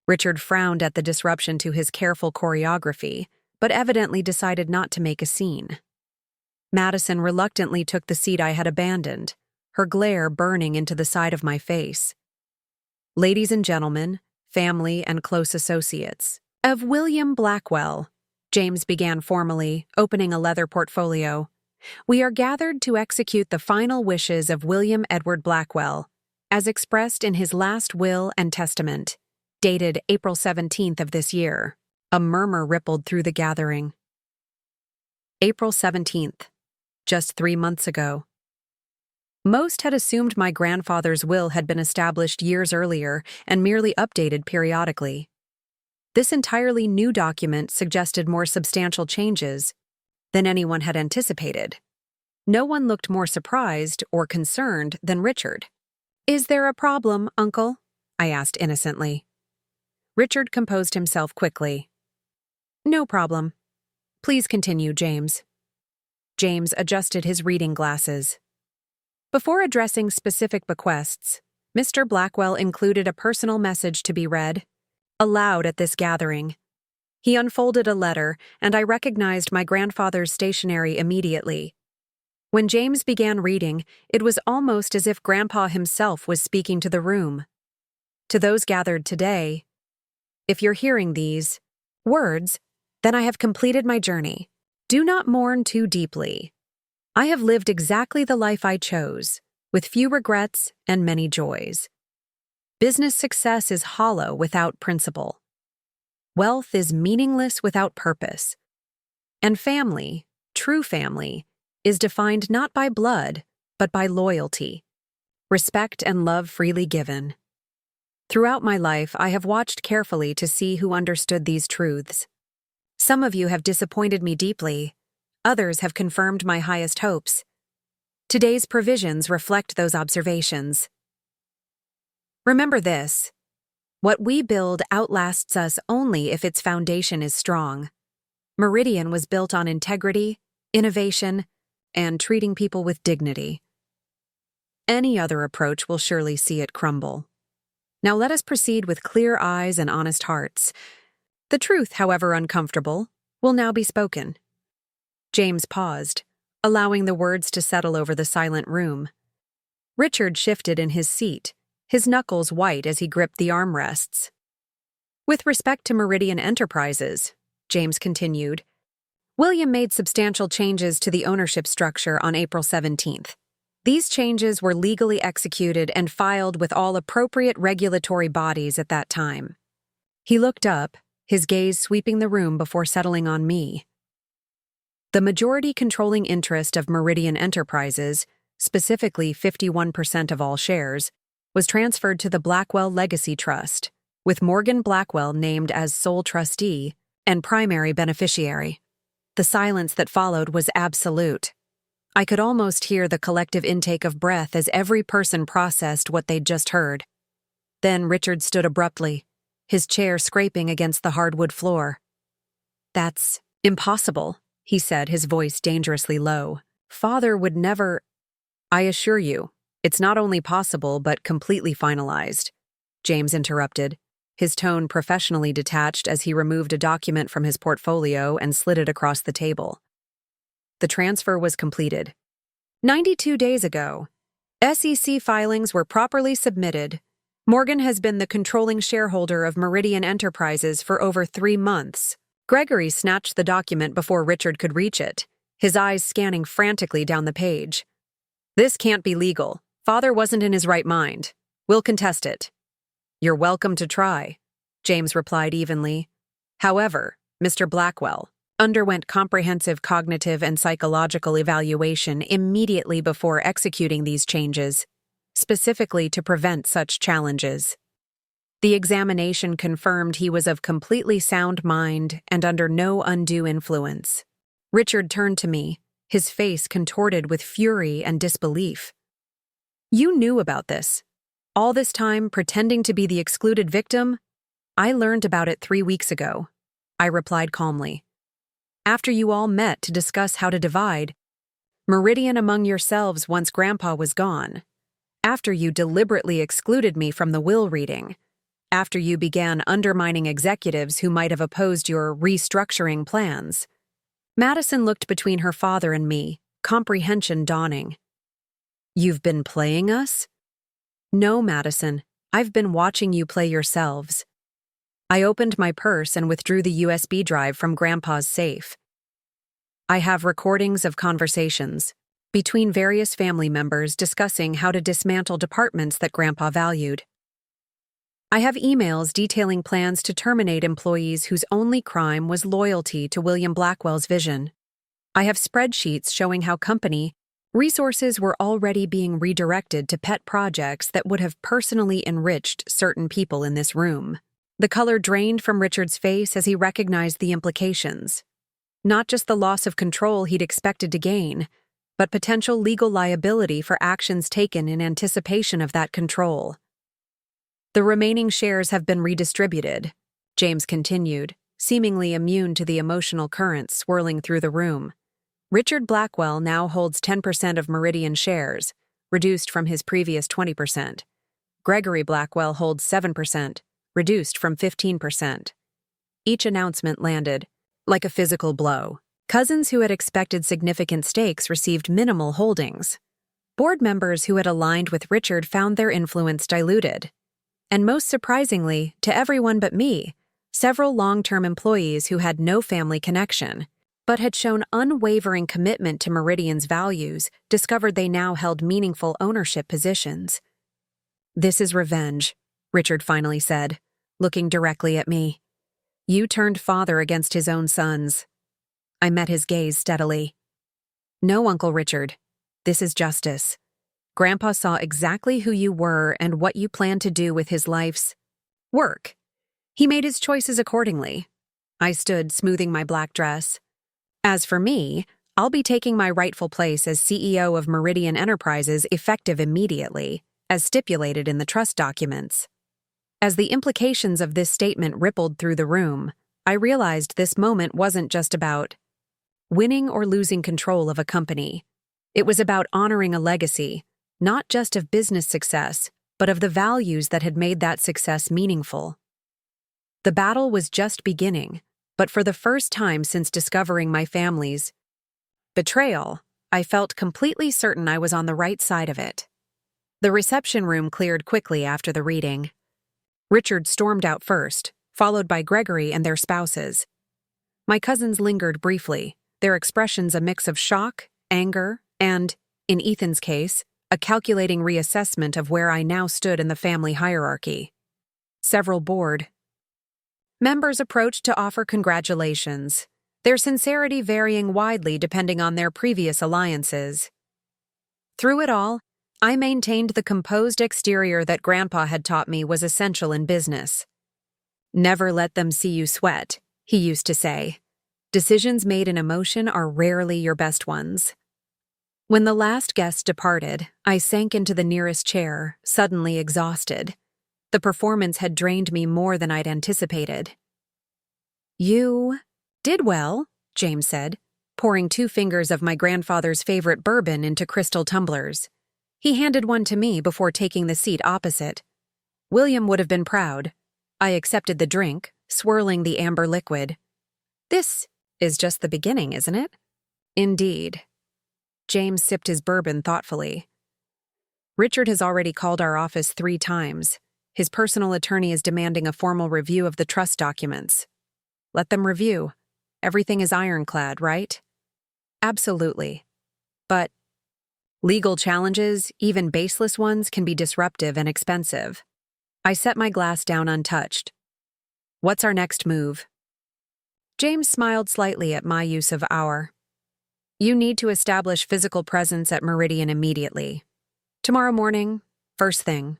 Richard frowned at the disruption to his careful choreography, but evidently decided not to make a scene. Madison reluctantly took the seat I had abandoned, her glare burning into the side of my face. "Ladies and gentlemen, family and close associates of William Blackwell," James began formally, opening a leather portfolio. "We are gathered to execute the final wishes of William Edward Blackwell, as expressed in his last will and testament, dated April 17th of this year." A murmur rippled through the gathering. April 17th, just 3 months ago. Most had assumed my grandfather's will had been established years earlier and merely updated periodically. This entirely new document suggested more substantial changes than anyone had anticipated. No one looked more surprised or concerned than Richard. "Is there a problem, Uncle?" I asked innocently. Richard composed himself quickly. "No problem. Please continue, James." James adjusted his reading glasses. Before addressing specific bequests, Mr. Blackwell included a personal message to be read aloud at this gathering. He unfolded a letter, and I recognized my grandfather's stationery immediately. When James began reading, it was almost as if Grandpa himself was speaking to the room. To those gathered today, if you're hearing these words, then I have completed my journey. Do not mourn too deeply. I have lived exactly the life I chose, with few regrets and many joys. Business success is hollow without principle. Wealth is meaningless without purpose. And family, true family, is defined not by blood, but by loyalty, respect and love freely given. Throughout my life, I have watched carefully to see who understood these truths. Some of you have disappointed me deeply. Others have confirmed my highest hopes. Today's provisions reflect those observations. Remember this: what we build outlasts us only if its foundation is strong. Meridian was built on integrity, innovation, and treating people with dignity. Any other approach will surely see it crumble. Now let us proceed with clear eyes and honest hearts. The truth, however uncomfortable, will now be spoken. James paused, allowing the words to settle over the silent room. Richard shifted in his seat, his knuckles white as he gripped the armrests. "With respect to Meridian Enterprises," James continued, "William made substantial changes to the ownership structure on April 17th. These changes were legally executed and filed with all appropriate regulatory bodies at that time." He looked up, his gaze sweeping the room before settling on me. "The majority controlling interest of Meridian Enterprises, specifically 51% of all shares, was transferred to the Blackwell Legacy Trust, with Morgan Blackwell named as sole trustee and primary beneficiary." The silence that followed was absolute. I could almost hear the collective intake of breath as every person processed what they'd just heard. Then Richard stood abruptly, his chair scraping against the hardwood floor. "That's impossible," he said, his voice dangerously low. "Father would never—" "I assure you, it's not only possible but completely finalized," James interrupted, his tone professionally detached as he removed a document from his portfolio and slid it across the table. "The transfer was completed 92 days ago. SEC filings were properly submitted. Morgan has been the controlling shareholder of Meridian Enterprises for over 3 months. Gregory snatched the document before Richard could reach it, his eyes scanning frantically down the page. "This can't be legal. Father wasn't in his right mind. We'll contest it." "You're welcome to try," James replied evenly. "However, Mr. Blackwell underwent comprehensive cognitive and psychological evaluation immediately before executing these changes, specifically to prevent such challenges. The examination confirmed he was of completely sound mind and under no undue influence." Richard turned to me, his face contorted with fury and disbelief. You knew about this. All this time, pretending to be the excluded victim? I learned about it 3 weeks ago. I replied calmly. After you all met to discuss how to divide Meridian among yourselves once Grandpa was gone. After you deliberately excluded me from the will reading. After you began undermining executives who might have opposed your restructuring plans. Madison looked between her father and me, comprehension dawning. You've been playing us? No, Madison. I've been watching you play yourselves. I opened my purse and withdrew the USB drive from Grandpa's safe. I have recordings of conversations between various family members discussing how to dismantle departments that Grandpa valued. I have emails detailing plans to terminate employees whose only crime was loyalty to William Blackwell's vision. I have spreadsheets showing how company resources were already being redirected to pet projects that would have personally enriched certain people in this room. The color drained from Richard's face as he recognized the implications. Not just the loss of control he'd expected to gain, but potential legal liability for actions taken in anticipation of that control. The remaining shares have been redistributed, James continued, seemingly immune to the emotional currents swirling through the room. Richard Blackwell now holds 10% of Meridian shares, reduced from his previous 20%. Gregory Blackwell holds 7%, reduced from 15%. Each announcement landed like a physical blow. Cousins who had expected significant stakes received minimal holdings. Board members who had aligned with Richard found their influence diluted. And most surprisingly, to everyone but me, several long-term employees who had no family connection, but had shown unwavering commitment to Meridian's values, discovered they now held meaningful ownership positions. This is revenge, Richard finally said, looking directly at me. You turned father against his own sons. I met his gaze steadily. No, Uncle Richard. This is justice. Grandpa saw exactly who you were and what you planned to do with his life's work. He made his choices accordingly. I stood, smoothing my black dress. As for me, I'll be taking my rightful place as CEO of Meridian Enterprises effective immediately, as stipulated in the trust documents. As the implications of this statement rippled through the room, I realized this moment wasn't just about winning or losing control of a company. It was about honoring a legacy, not just of business success, but of the values that had made that success meaningful. The battle was just beginning, but for the first time since discovering my family's betrayal, I felt completely certain I was on the right side of it. The reception room cleared quickly after the reading. Richard stormed out first, followed by Gregory and their spouses. My cousins lingered briefly, their expressions a mix of shock, anger, and, in Ethan's case, a calculating reassessment of where I now stood in the family hierarchy. Several board members approached to offer congratulations, their sincerity varying widely depending on their previous alliances. Through it all, I maintained the composed exterior that Grandpa had taught me was essential in business. Never let them see you sweat, he used to say. Decisions made in emotion are rarely your best ones. When the last guest departed, I sank into the nearest chair, suddenly exhausted. The performance had drained me more than I'd anticipated. You did well, James said, pouring 2 fingers of my grandfather's favorite bourbon into crystal tumblers. He handed one to me before taking the seat opposite. William would have been proud. I accepted the drink, swirling the amber liquid. This is just the beginning, isn't it? Indeed. James sipped his bourbon thoughtfully. Richard has already called our office 3 times. His personal attorney is demanding a formal review of the trust documents. Let them review. Everything is ironclad, right? Absolutely. But legal challenges, even baseless ones, can be disruptive and expensive. I set my glass down untouched. What's our next move? James smiled slightly at my use of our. You need to establish physical presence at Meridian immediately. Tomorrow morning, first thing.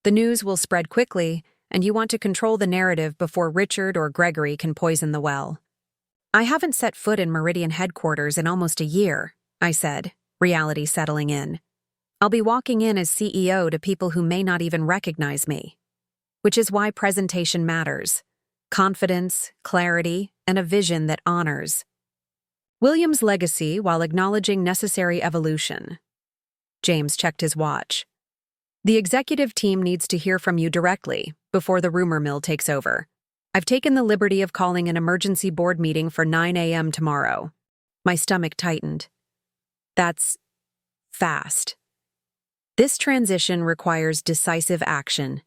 The news will spread quickly, and you want to control the narrative before Richard or Gregory can poison the well. I haven't set foot in Meridian headquarters in almost a year, I said, reality settling in. I'll be walking in as CEO to people who may not even recognize me. Which is why presentation matters. Confidence, clarity, and a vision that honors William's legacy while acknowledging necessary evolution. James checked his watch. The executive team needs to hear from you directly before the rumor mill takes over. I've taken the liberty of calling an emergency board meeting for 9 a.m. tomorrow. My stomach tightened. That's fast. This transition requires decisive action.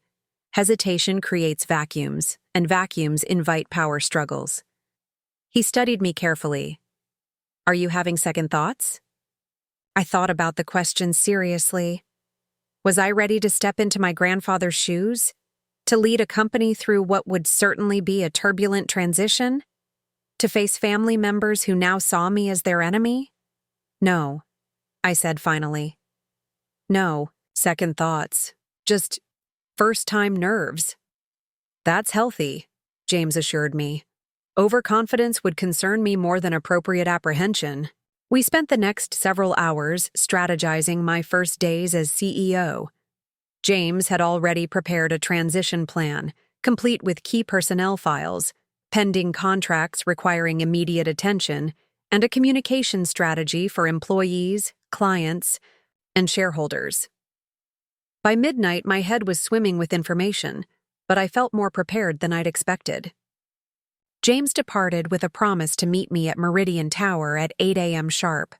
Hesitation creates vacuums, and vacuums invite power struggles. He studied me carefully. Are you having second thoughts? I thought about the question seriously. Was I ready to step into my grandfather's shoes? To lead a company through what would certainly be a turbulent transition? To face family members who now saw me as their enemy? No, I said finally. No, second thoughts. Just first-time nerves. That's healthy, James assured me. Overconfidence would concern me more than appropriate apprehension. We spent the next several hours strategizing my first days as CEO. James had already prepared a transition plan, complete with key personnel files, pending contracts requiring immediate attention, and a communication strategy for employees, clients, and shareholders. By midnight, my head was swimming with information, but I felt more prepared than I'd expected. James departed with a promise to meet me at Meridian Tower at 8 a.m. sharp.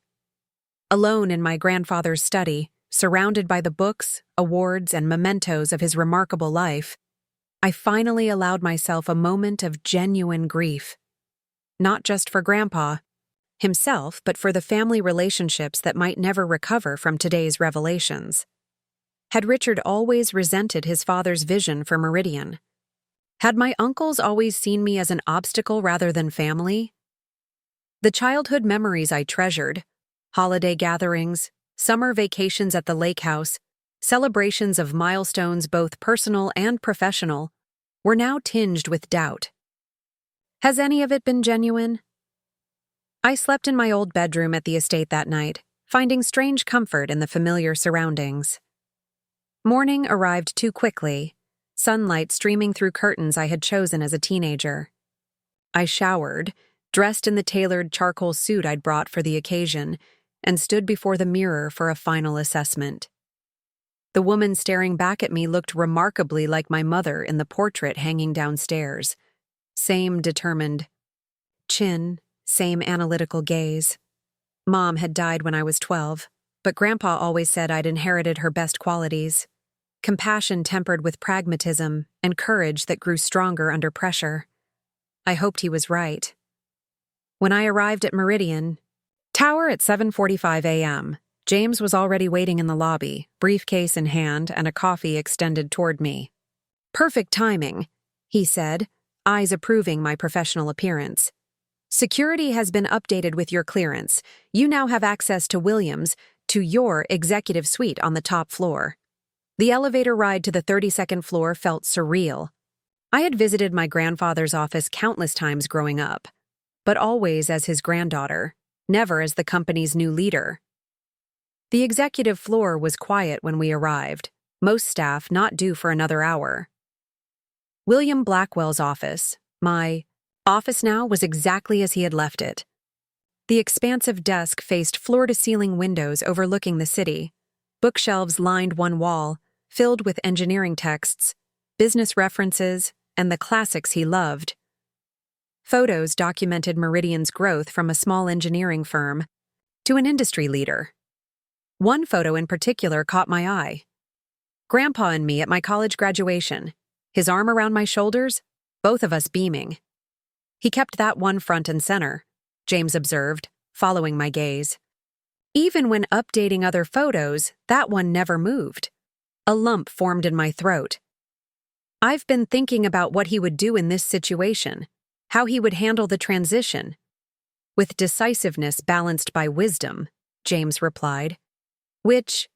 Alone in my grandfather's study, surrounded by the books, awards, and mementos of his remarkable life, I finally allowed myself a moment of genuine grief. Not just for Grandpa himself, but for the family relationships that might never recover from today's revelations. Had Richard always resented his father's vision for Meridian? Had my uncles always seen me as an obstacle rather than family? The childhood memories I treasured, holiday gatherings, summer vacations at the lake house, celebrations of milestones both personal and professional, were now tinged with doubt. Has any of it been genuine? I slept in my old bedroom at the estate that night, finding strange comfort in the familiar surroundings. Morning arrived too quickly, sunlight streaming through curtains I had chosen as a teenager. I showered, dressed in the tailored charcoal suit I'd brought for the occasion, and stood before the mirror for a final assessment. The woman staring back at me looked remarkably like my mother in the portrait hanging downstairs. Same determined chin, same analytical gaze. Mom had died when I was 12, but Grandpa always said I'd inherited her best qualities. Compassion tempered with pragmatism and courage that grew stronger under pressure. I hoped he was right. When I arrived at Meridian Tower at 7:45 a.m., James was already waiting in the lobby, briefcase in hand and a coffee extended toward me. Perfect timing, he said, eyes approving my professional appearance. Security has been updated with your clearance. You now have access to your executive suite on the top floor. The elevator ride to the 32nd floor felt surreal. I had visited my grandfather's office countless times growing up, but always as his granddaughter, never as the company's new leader. The executive floor was quiet when we arrived, most staff not due for another hour. William Blackwell's office, my office now, was exactly as he had left it. The expansive desk faced floor-to-ceiling windows overlooking the city. Bookshelves lined one wall, filled with engineering texts, business references, and the classics he loved. Photos documented Meridian's growth from a small engineering firm to an industry leader. One photo in particular caught my eye. Grandpa and me at my college graduation, his arm around my shoulders, both of us beaming. He kept that one front and center, James observed, following my gaze. Even when updating other photos, that one never moved. A lump formed in my throat. I've been thinking about what he would do in this situation, how he would handle the transition. With decisiveness balanced by wisdom, James replied, which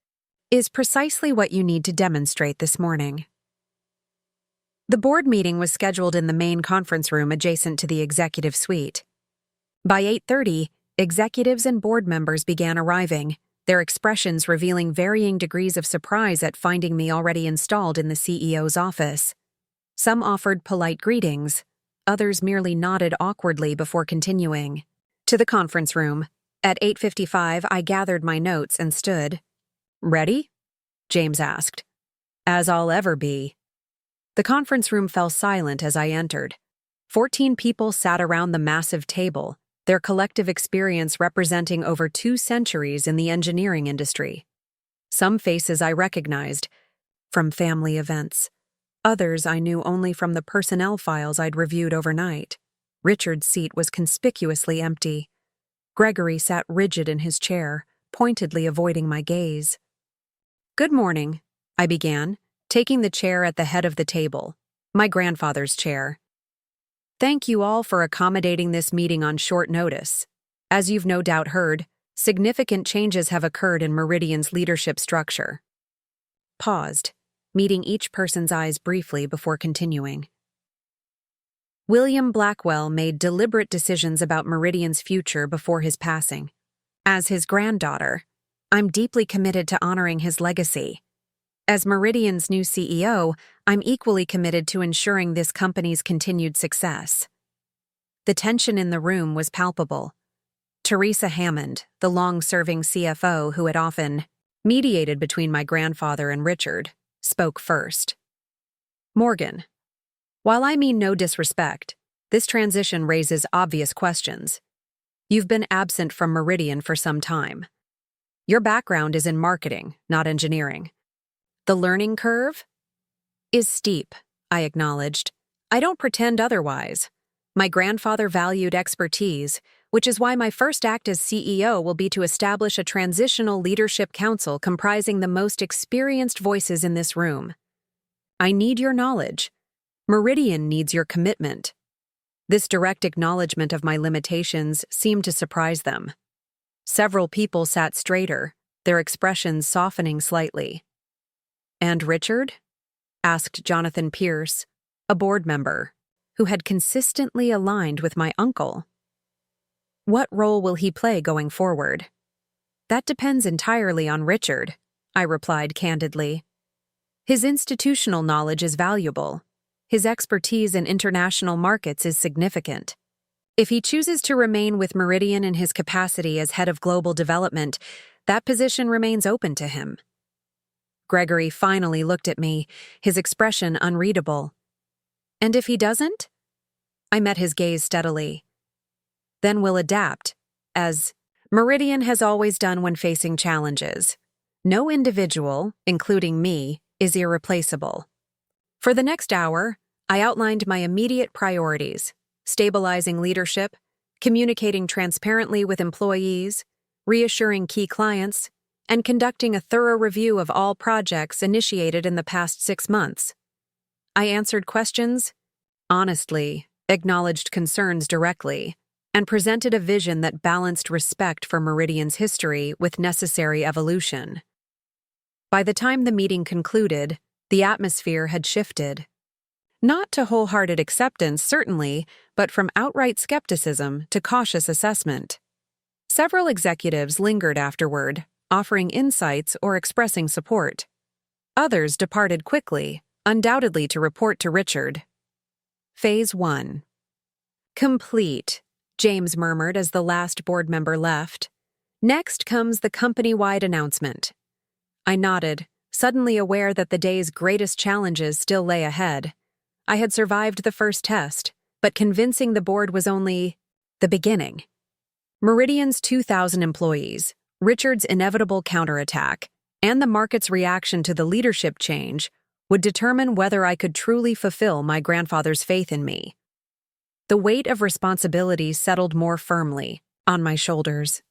is precisely what you need to demonstrate this morning. The board meeting was scheduled in the main conference room adjacent to the executive suite. By 8:30, executives and board members began arriving, their expressions revealing varying degrees of surprise at finding me already installed in the CEO's office. Some offered polite greetings, others merely nodded awkwardly before continuing. To the conference room. At 8:55, I gathered my notes and stood. "Ready?" James asked. "As I'll ever be." The conference room fell silent as I entered. 14 people sat around the massive table, their collective experience representing over 2 centuries in the engineering industry. Some faces I recognized from family events. Others I knew only from the personnel files I'd reviewed overnight. Richard's seat was conspicuously empty. Gregory sat rigid in his chair, pointedly avoiding my gaze. "Good morning," I began, taking the chair at the head of the table, my grandfather's chair. "Thank you all for accommodating this meeting on short notice. As you've no doubt heard, significant changes have occurred in Meridian's leadership structure." Paused, meeting each person's eyes briefly before continuing. William Blackwell made deliberate decisions about Meridian's future before his passing. As his granddaughter, I'm deeply committed to honoring his legacy. As Meridian's new CEO, I'm equally committed to ensuring this company's continued success. The tension in the room was palpable. Teresa Hammond, the long-serving CFO who had often mediated between my grandfather and Richard, spoke first. "Morgan, while I mean no disrespect, this transition raises obvious questions. You've been absent from Meridian for some time. Your background is in marketing, not engineering. The learning curve is steep," I acknowledged. "I don't pretend otherwise. My grandfather valued expertise, which is why my first act as CEO will be to establish a transitional leadership council comprising the most experienced voices in this room. I need your knowledge. Meridian needs your commitment." This direct acknowledgement of my limitations seemed to surprise them. Several people sat straighter, their expressions softening slightly. "And Richard?" asked Jonathan Pierce, a board member, who had consistently aligned with my uncle. "What role will he play going forward?" "That depends entirely on Richard," I replied candidly. "His institutional knowledge is valuable. His expertise in international markets is significant. If he chooses to remain with Meridian in his capacity as head of global development, that position remains open to him." Gregory finally looked at me, his expression unreadable. "And if he doesn't?" I met his gaze steadily. "Then we'll adapt, as Meridian has always done when facing challenges. No individual, including me, is irreplaceable." For the next hour, I outlined my immediate priorities: stabilizing leadership, communicating transparently with employees, reassuring key clients, and conducting a thorough review of all projects initiated in the past 6 months. I answered questions honestly, acknowledged concerns directly, and presented a vision that balanced respect for Meridian's history with necessary evolution. By the time the meeting concluded, the atmosphere had shifted. Not to wholehearted acceptance, certainly, but from outright skepticism to cautious assessment. Several executives lingered afterward, offering insights or expressing support. Others departed quickly, undoubtedly to report to Richard. Phase 1. "Complete," James murmured as the last board member left. "Next comes the company-wide announcement." I nodded, suddenly aware that the day's greatest challenges still lay ahead. I had survived the first test, but convincing the board was only the beginning. Meridian's 2,000 employees, Richard's inevitable counterattack, and the market's reaction to the leadership change would determine whether I could truly fulfill my grandfather's faith in me. The weight of responsibility settled more firmly on my shoulders.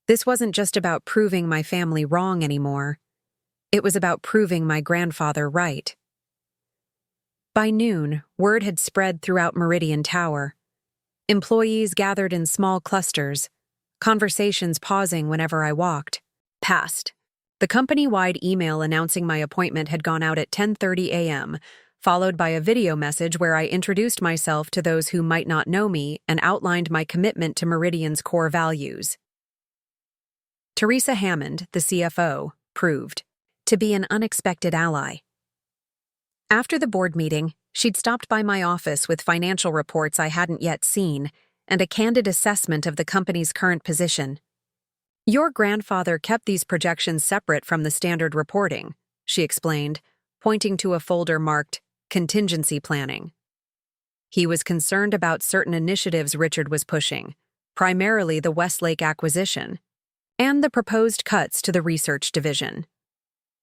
This wasn't just about proving my family wrong anymore. It was about proving my grandfather right. By noon, word had spread throughout Meridian Tower. Employees gathered in small clusters, conversations pausing whenever I walked past. The company-wide email announcing my appointment had gone out at 10:30 a.m., followed by a video message where I introduced myself to those who might not know me and outlined my commitment to Meridian's core values. Teresa Hammond, the CFO, proved to be an unexpected ally. After the board meeting, she'd stopped by my office with financial reports I hadn't yet seen and a candid assessment of the company's current position. "Your grandfather kept these projections separate from the standard reporting," she explained, pointing to a folder marked contingency planning. "He was concerned about certain initiatives Richard was pushing, primarily the Westlake acquisition, and the proposed cuts to the research division."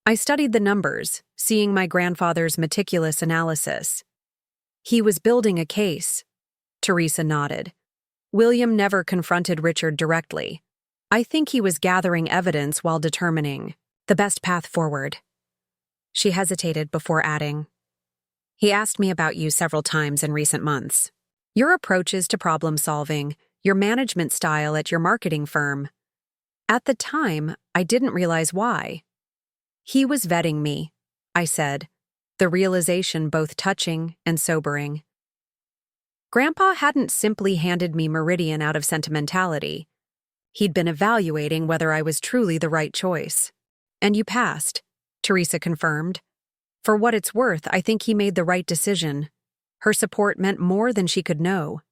I studied the numbers, seeing my grandfather's meticulous analysis. "He was building a case," Teresa nodded. "William never confronted Richard directly. I think he was gathering evidence while determining the best path forward." She hesitated before adding, "He asked me about you several times in recent months. Your approaches to problem solving, your management style at your marketing firm. At the time, I didn't realize why." "He was vetting me," I said, the realization both touching and sobering. Grandpa hadn't simply handed me Meridian out of sentimentality. He'd been evaluating whether I was truly the right choice. "And you passed," Teresa confirmed. "For what it's worth, I think he made the right decision." Her support meant more than she could know.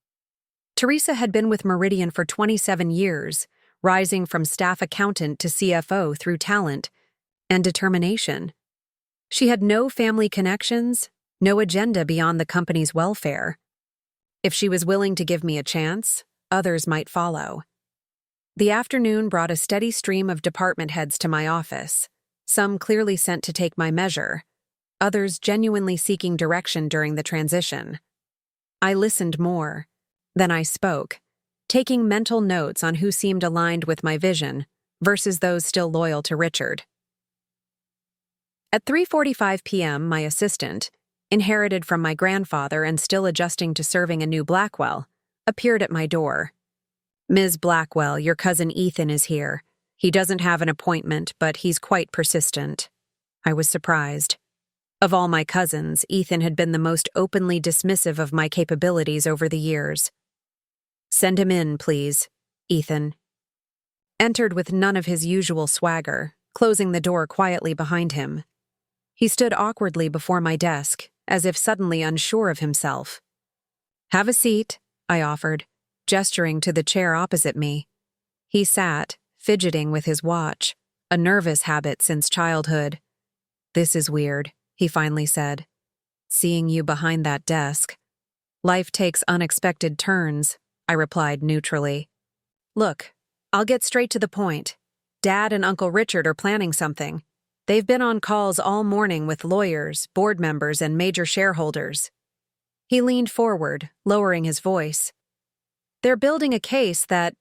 Teresa had been with Meridian for 27 years, rising from staff accountant to CFO through talent and determination. She had no family connections, no agenda beyond the company's welfare. If she was willing to give me a chance, others might follow. The afternoon brought a steady stream of department heads to my office, some clearly sent to take my measure, others genuinely seeking direction during the transition. I listened more. Then I spoke, taking mental notes on who seemed aligned with my vision versus those still loyal to Richard. At 3:45 p.m., my assistant, inherited from my grandfather and still adjusting to serving a new Blackwell, appeared at my door. "Ms. Blackwell, your cousin Ethan is here. He doesn't have an appointment, but he's quite persistent." I was surprised. Of all my cousins, Ethan had been the most openly dismissive of my capabilities over the years. "Send him in, please," Ethan entered with none of his usual swagger, closing the door quietly behind him. He stood awkwardly before my desk, as if suddenly unsure of himself. "Have a seat," I offered, gesturing to the chair opposite me. He sat, fidgeting with his watch, a nervous habit since childhood. "This is weird," he finally said. "Seeing you behind that desk." "Life takes unexpected turns," I replied neutrally. "Look, I'll get straight to the point. Dad and Uncle Richard are planning something. They've been on calls all morning with lawyers, board members, and major shareholders." He leaned forward, lowering his voice. "They're building a case that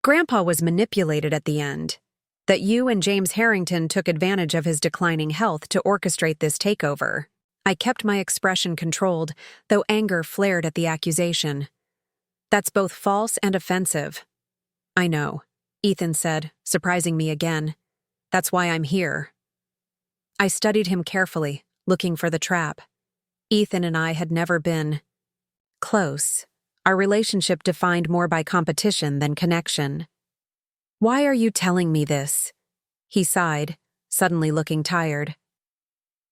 Grandpa was manipulated at the end, that you and James Harrington took advantage of his declining health to orchestrate this takeover." I kept my expression controlled, though anger flared at the accusation. "That's both false and offensive." "I know," Ethan said, surprising me again. "That's why I'm here." I studied him carefully, looking for the trap. Ethan and I had never been close. Our relationship defined more by competition than connection. "Why are you telling me this?" He sighed, suddenly looking tired.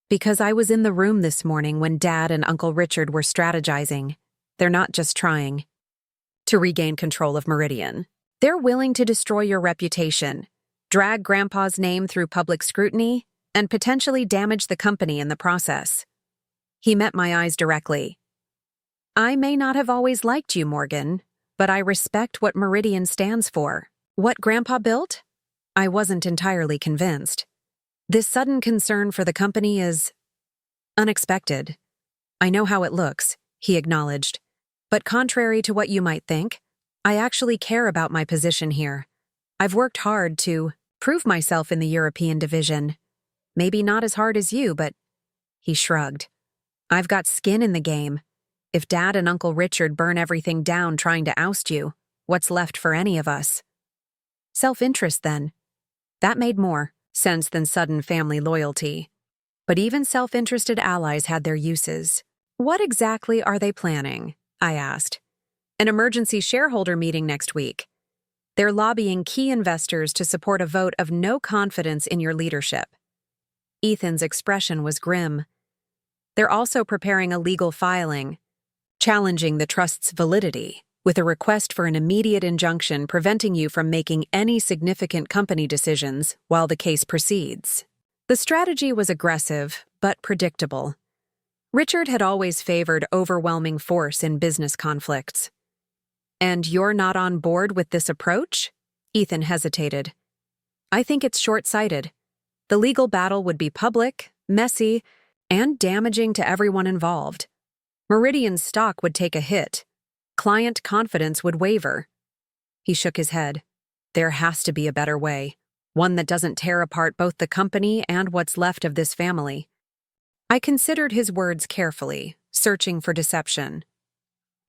"Because I was in the room this morning when Dad and Uncle Richard were strategizing. They're not just trying to regain control of Meridian. They're willing to destroy your reputation, drag Grandpa's name through public scrutiny, and potentially damage the company in the process." He met my eyes directly. "I may not have always liked you, Morgan, but I respect what Meridian stands for." "What Grandpa built?" I wasn't entirely convinced. "This sudden concern for the company is unexpected." "I know how it looks," he acknowledged. "But contrary to what you might think, I actually care about my position here. I've worked hard to prove myself in the European division. Maybe not as hard as you, but..." He shrugged. "I've got skin in the game. If Dad and Uncle Richard burn everything down trying to oust you, what's left for any of us?" Self-interest, then. That made more sense than sudden family loyalty. But even self-interested allies had their uses. "What exactly are they planning?" I asked. "An emergency shareholder meeting next week." They're lobbying key investors to support a vote of no confidence in your leadership. Ethan's expression was grim. They're also preparing a legal filing, challenging the trust's validity, with a request for an immediate injunction preventing you from making any significant company decisions while the case proceeds. The strategy was aggressive, but predictable. Richard had always favored overwhelming force in business conflicts. "And you're not on board with this approach?" Ethan hesitated. "I think it's short-sighted. The legal battle would be public, messy, and damaging to everyone involved. Meridian's stock would take a hit. Client confidence would waver." He shook his head. "There has to be a better way, one that doesn't tear apart both the company and what's left of this family." I considered his words carefully, searching for deception.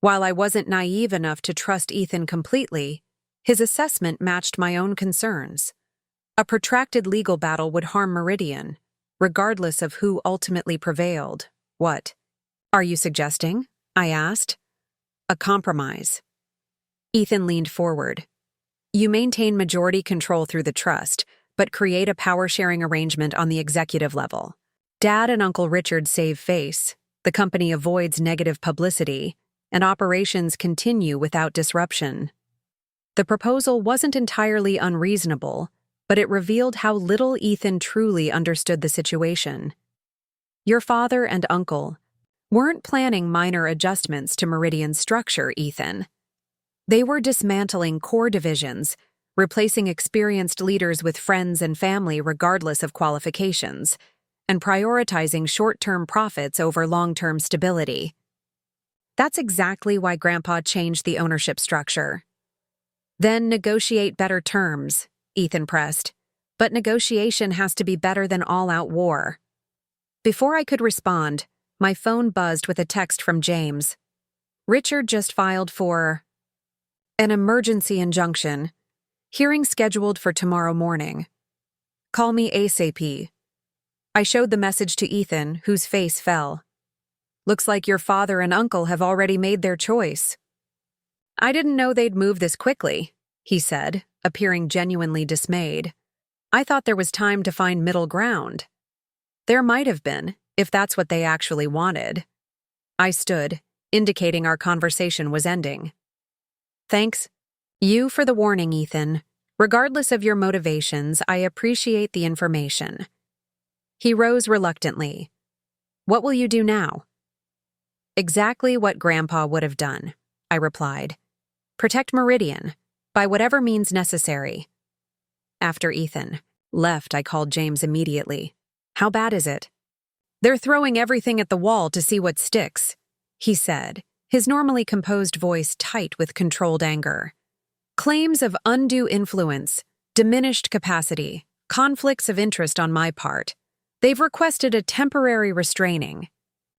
While I wasn't naive enough to trust Ethan completely, his assessment matched my own concerns. A protracted legal battle would harm Meridian, regardless of who ultimately prevailed. "What are you suggesting?" I asked. "A compromise." Ethan leaned forward. "You maintain majority control through the trust, but create a power-sharing arrangement on the executive level. Dad and Uncle Richard save face, the company avoids negative publicity, and operations continue without disruption." The proposal wasn't entirely unreasonable, but it revealed how little Ethan truly understood the situation. "Your father and uncle weren't planning minor adjustments to Meridian's structure, Ethan. They were dismantling core divisions, replacing experienced leaders with friends and family regardless of qualifications, and prioritizing short-term profits over long-term stability. That's exactly why Grandpa changed the ownership structure." "Then negotiate better terms," Ethan pressed. "But negotiation has to be better than all-out war." Before I could respond, my phone buzzed with a text from James. "Richard just filed for an emergency injunction. Hearing scheduled for tomorrow morning. Call me ASAP." I showed the message to Ethan, whose face fell. "Looks like your father and uncle have already made their choice." "I didn't know they'd move this quickly," he said, appearing genuinely dismayed. "I thought there was time to find middle ground." "There might have been, if that's what they actually wanted." I stood, indicating our conversation was ending. "Thanks you for the warning, Ethan. Regardless of your motivations, I appreciate the information." He rose reluctantly. "What will you do now?" "Exactly what Grandpa would have done," I replied. "Protect Meridian, by whatever means necessary." After Ethan left, I called James immediately. "How bad is it?" "They're throwing everything at the wall to see what sticks," he said, his normally composed voice tight with controlled anger. "Claims of undue influence, diminished capacity, conflicts of interest on my part. They've requested a temporary restraining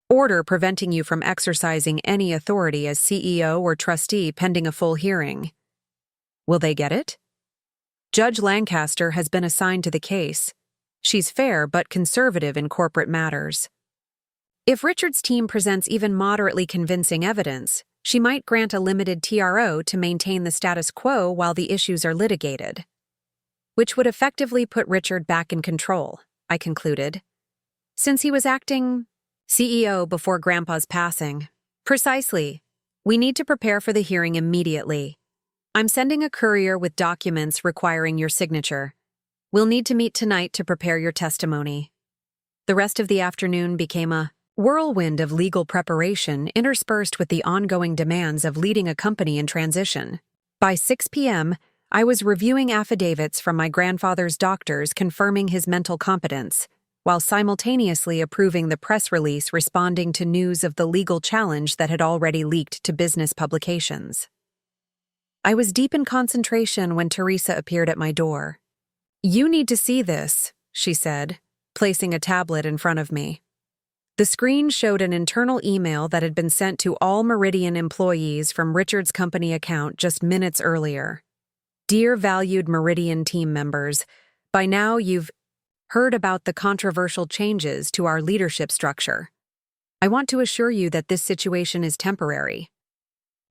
order preventing you from exercising any authority as CEO or trustee pending a full hearing." "Will they get it?" "Judge Lancaster has been assigned to the case. She's fair but conservative in corporate matters. If Richard's team presents even moderately convincing evidence, she might grant a limited TRO to maintain the status quo while the issues are litigated." "Which would effectively put Richard back in control," I concluded. "Since he was acting CEO before Grandpa's passing." "Precisely. We need to prepare for the hearing immediately. I'm sending a courier with documents requiring your signature. We'll need to meet tonight to prepare your testimony." The rest of the afternoon became a whirlwind of legal preparation interspersed with the ongoing demands of leading a company in transition. By 6 p.m., I was reviewing affidavits from my grandfather's doctors confirming his mental competence, while simultaneously approving the press release responding to news of the legal challenge that had already leaked to business publications. I was deep in concentration when Teresa appeared at my door. "You need to see this," she said, placing a tablet in front of me. The screen showed an internal email that had been sent to all Meridian employees from Richard's company account just minutes earlier. "Dear valued Meridian team members, by now you've heard about the controversial changes to our leadership structure. I want to assure you that this situation is temporary.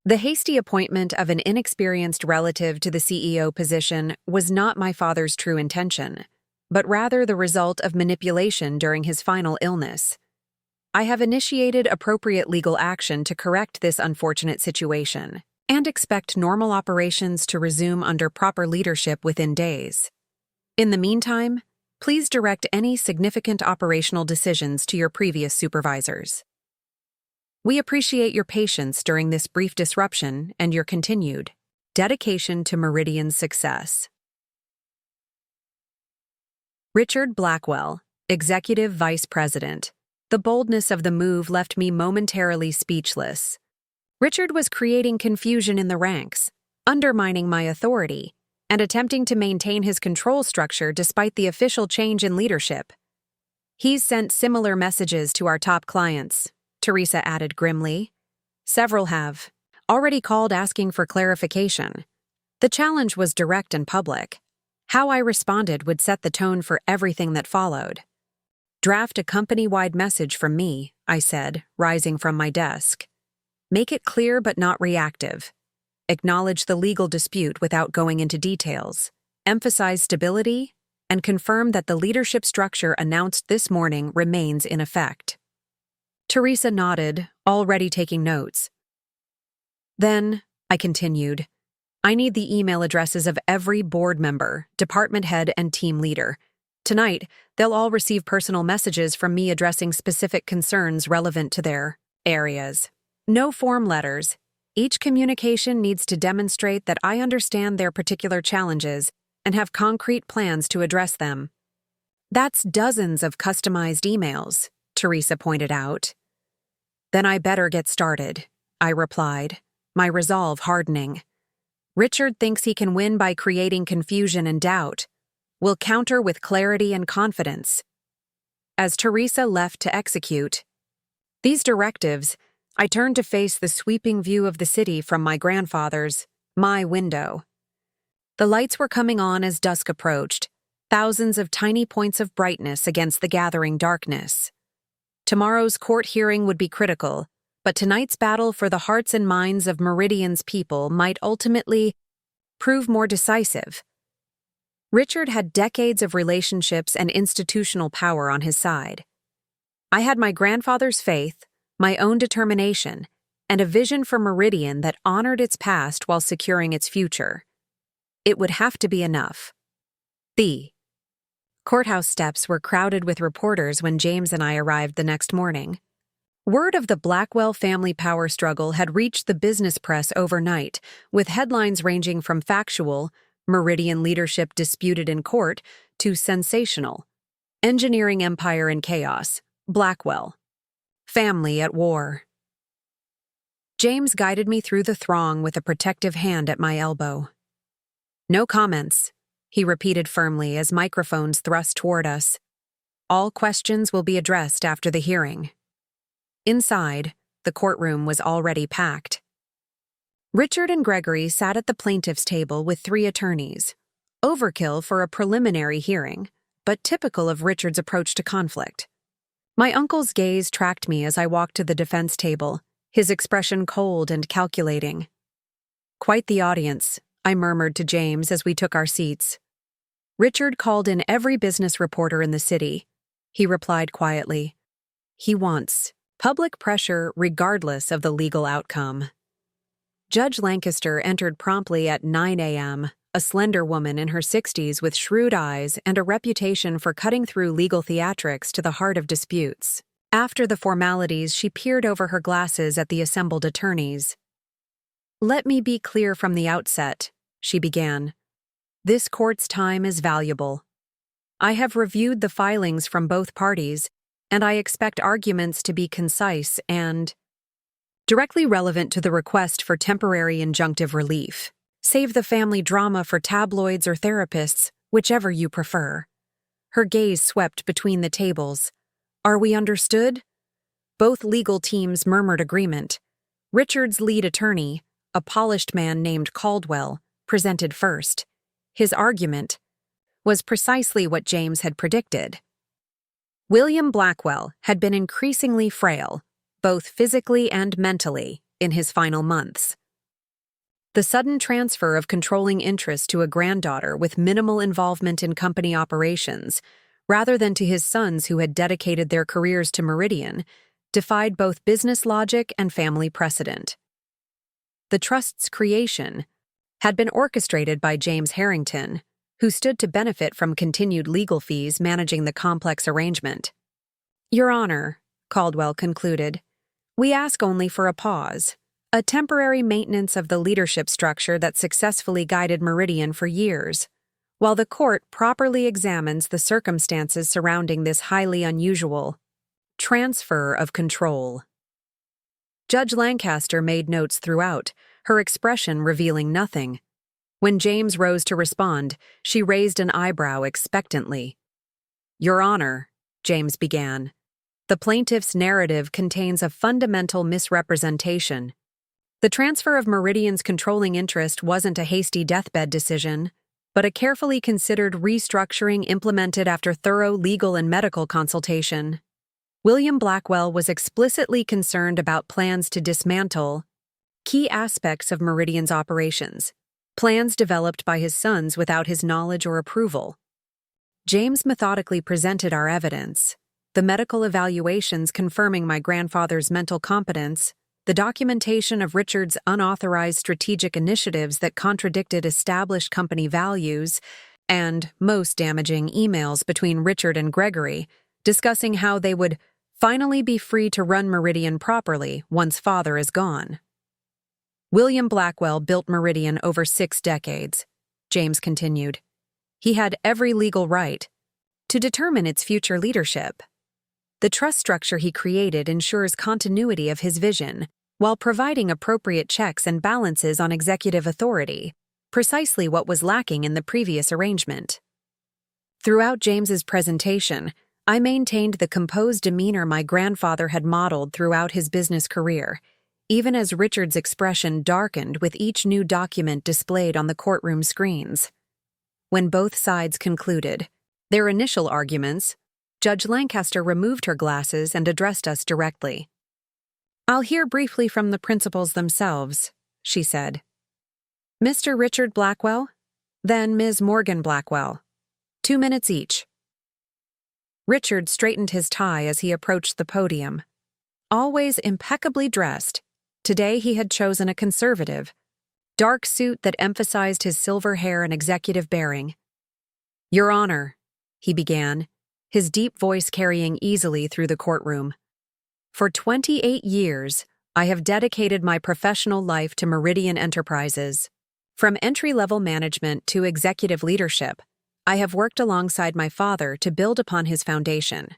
The hasty appointment of an inexperienced relative to the CEO position was not my father's true intention, but rather the result of manipulation during his final illness. I have initiated appropriate legal action to correct this unfortunate situation and expect normal operations to resume under proper leadership within days. In the meantime, please direct any significant operational decisions to your previous supervisors. We appreciate your patience during this brief disruption and your continued dedication to Meridian's success. Richard Blackwell, Executive Vice President. The boldness of the move left me momentarily speechless. Richard was creating confusion in the ranks, undermining my authority, and attempting to maintain his control structure despite the official change in leadership. He's sent similar messages to our top clients, Teresa added grimly. Several have already called asking for clarification. The challenge was direct and public. How I responded would set the tone for everything that followed. Draft a company-wide message from me, I said, rising from my desk. Make it clear but not reactive. Acknowledge the legal dispute without going into details. Emphasize stability, and confirm that the leadership structure announced this morning remains in effect. Teresa nodded, already taking notes. Then, I continued, I need the email addresses of every board member, department head, and team leader. Tonight, they'll all receive personal messages from me addressing specific concerns relevant to their areas. No form letters. Each communication needs to demonstrate that I understand their particular challenges and have concrete plans to address them. That's dozens of customized emails, Teresa pointed out. Then I better get started, I replied, my resolve hardening. Richard thinks he can win by creating confusion and doubt. We'll counter with clarity and confidence. As Teresa left to execute these directives, I turned to face the sweeping view of the city from my grandfather's, my window. The lights were coming on as dusk approached, thousands of tiny points of brightness against the gathering darkness. Tomorrow's court hearing would be critical, but tonight's battle for the hearts and minds of Meridian's people might ultimately prove more decisive. Richard had decades of relationships and institutional power on his side. I had my grandfather's faith, my own determination, and a vision for Meridian that honored its past while securing its future. It would have to be enough. The courthouse steps were crowded with reporters when James and I arrived the next morning. Word of the Blackwell family power struggle had reached the business press overnight, with headlines ranging from factual, Meridian leadership disputed in court, to sensational, engineering empire in chaos, Blackwell, family at war. James guided me through the throng with a protective hand at my elbow. No comments, he repeated firmly as microphones thrust toward us. All questions will be addressed after the hearing. Inside, the courtroom was already packed. Richard and Gregory sat at the plaintiff's table with 3 attorneys. Overkill for a preliminary hearing, but typical of Richard's approach to conflict. My uncle's gaze tracked me as I walked to the defense table, his expression cold and calculating. Quite the audience, I murmured to James as we took our seats. Richard called in every business reporter in the city. He replied quietly. He wants public pressure regardless of the legal outcome. Judge Lancaster entered promptly at 9 a.m., a slender woman in her 60s with shrewd eyes and a reputation for cutting through legal theatrics to the heart of disputes. After the formalities, she peered over her glasses at the assembled attorneys. Let me be clear from the outset, she began. This court's time is valuable. I have reviewed the filings from both parties, and I expect arguments to be concise and directly relevant to the request for temporary injunctive relief. Save the family drama for tabloids or therapists, whichever you prefer. Her gaze swept between the tables. Are we understood? Both legal teams murmured agreement. Richard's lead attorney, a polished man named Caldwell, presented first. His argument was precisely what James had predicted. William Blackwell had been increasingly frail, both physically and mentally, in his final months. The sudden transfer of controlling interest to a granddaughter with minimal involvement in company operations, rather than to his sons who had dedicated their careers to Meridian, defied both business logic and family precedent. The trust's creation had been orchestrated by James Harrington, who stood to benefit from continued legal fees managing the complex arrangement. "Your Honor," Caldwell concluded, "we ask only for a pause, a temporary maintenance of the leadership structure that successfully guided Meridian for years, while the court properly examines the circumstances surrounding this highly unusual transfer of control." Judge Lancaster made notes throughout, her expression revealing nothing. When James rose to respond, she raised an eyebrow expectantly. "Your Honor," James began, "the plaintiff's narrative contains a fundamental misrepresentation. The transfer of Meridian's controlling interest wasn't a hasty deathbed decision, but a carefully considered restructuring implemented after thorough legal and medical consultation. William Blackwell was explicitly concerned about plans to dismantle key aspects of Meridian's operations, plans developed by his sons without his knowledge or approval. James methodically presented our evidence, the medical evaluations confirming my grandfather's mental competence, the documentation of Richard's unauthorized strategic initiatives that contradicted established company values, and, most damaging, emails between Richard and Gregory, discussing how they would finally be free to run Meridian properly once father is gone. William Blackwell built Meridian over 6 decades, James continued. He had every legal right to determine its future leadership. The trust structure he created ensures continuity of his vision, while providing appropriate checks and balances on executive authority, precisely what was lacking in the previous arrangement. Throughout James's presentation, I maintained the composed demeanor my grandfather had modeled throughout his business career, even as Richard's expression darkened with each new document displayed on the courtroom screens. When both sides concluded their initial arguments, Judge Lancaster removed her glasses and addressed us directly. "I'll hear briefly from the principals themselves," she said. "Mr. Richard Blackwell, then Ms. Morgan Blackwell. 2 minutes each." Richard straightened his tie as he approached the podium. Always impeccably dressed, today he had chosen a conservative, dark suit that emphasized his silver hair and executive bearing. "Your Honor," he began, his deep voice carrying easily through the courtroom. "For 28 years, I have dedicated my professional life to Meridian Enterprises. From entry-level management to executive leadership, I have worked alongside my father to build upon his foundation.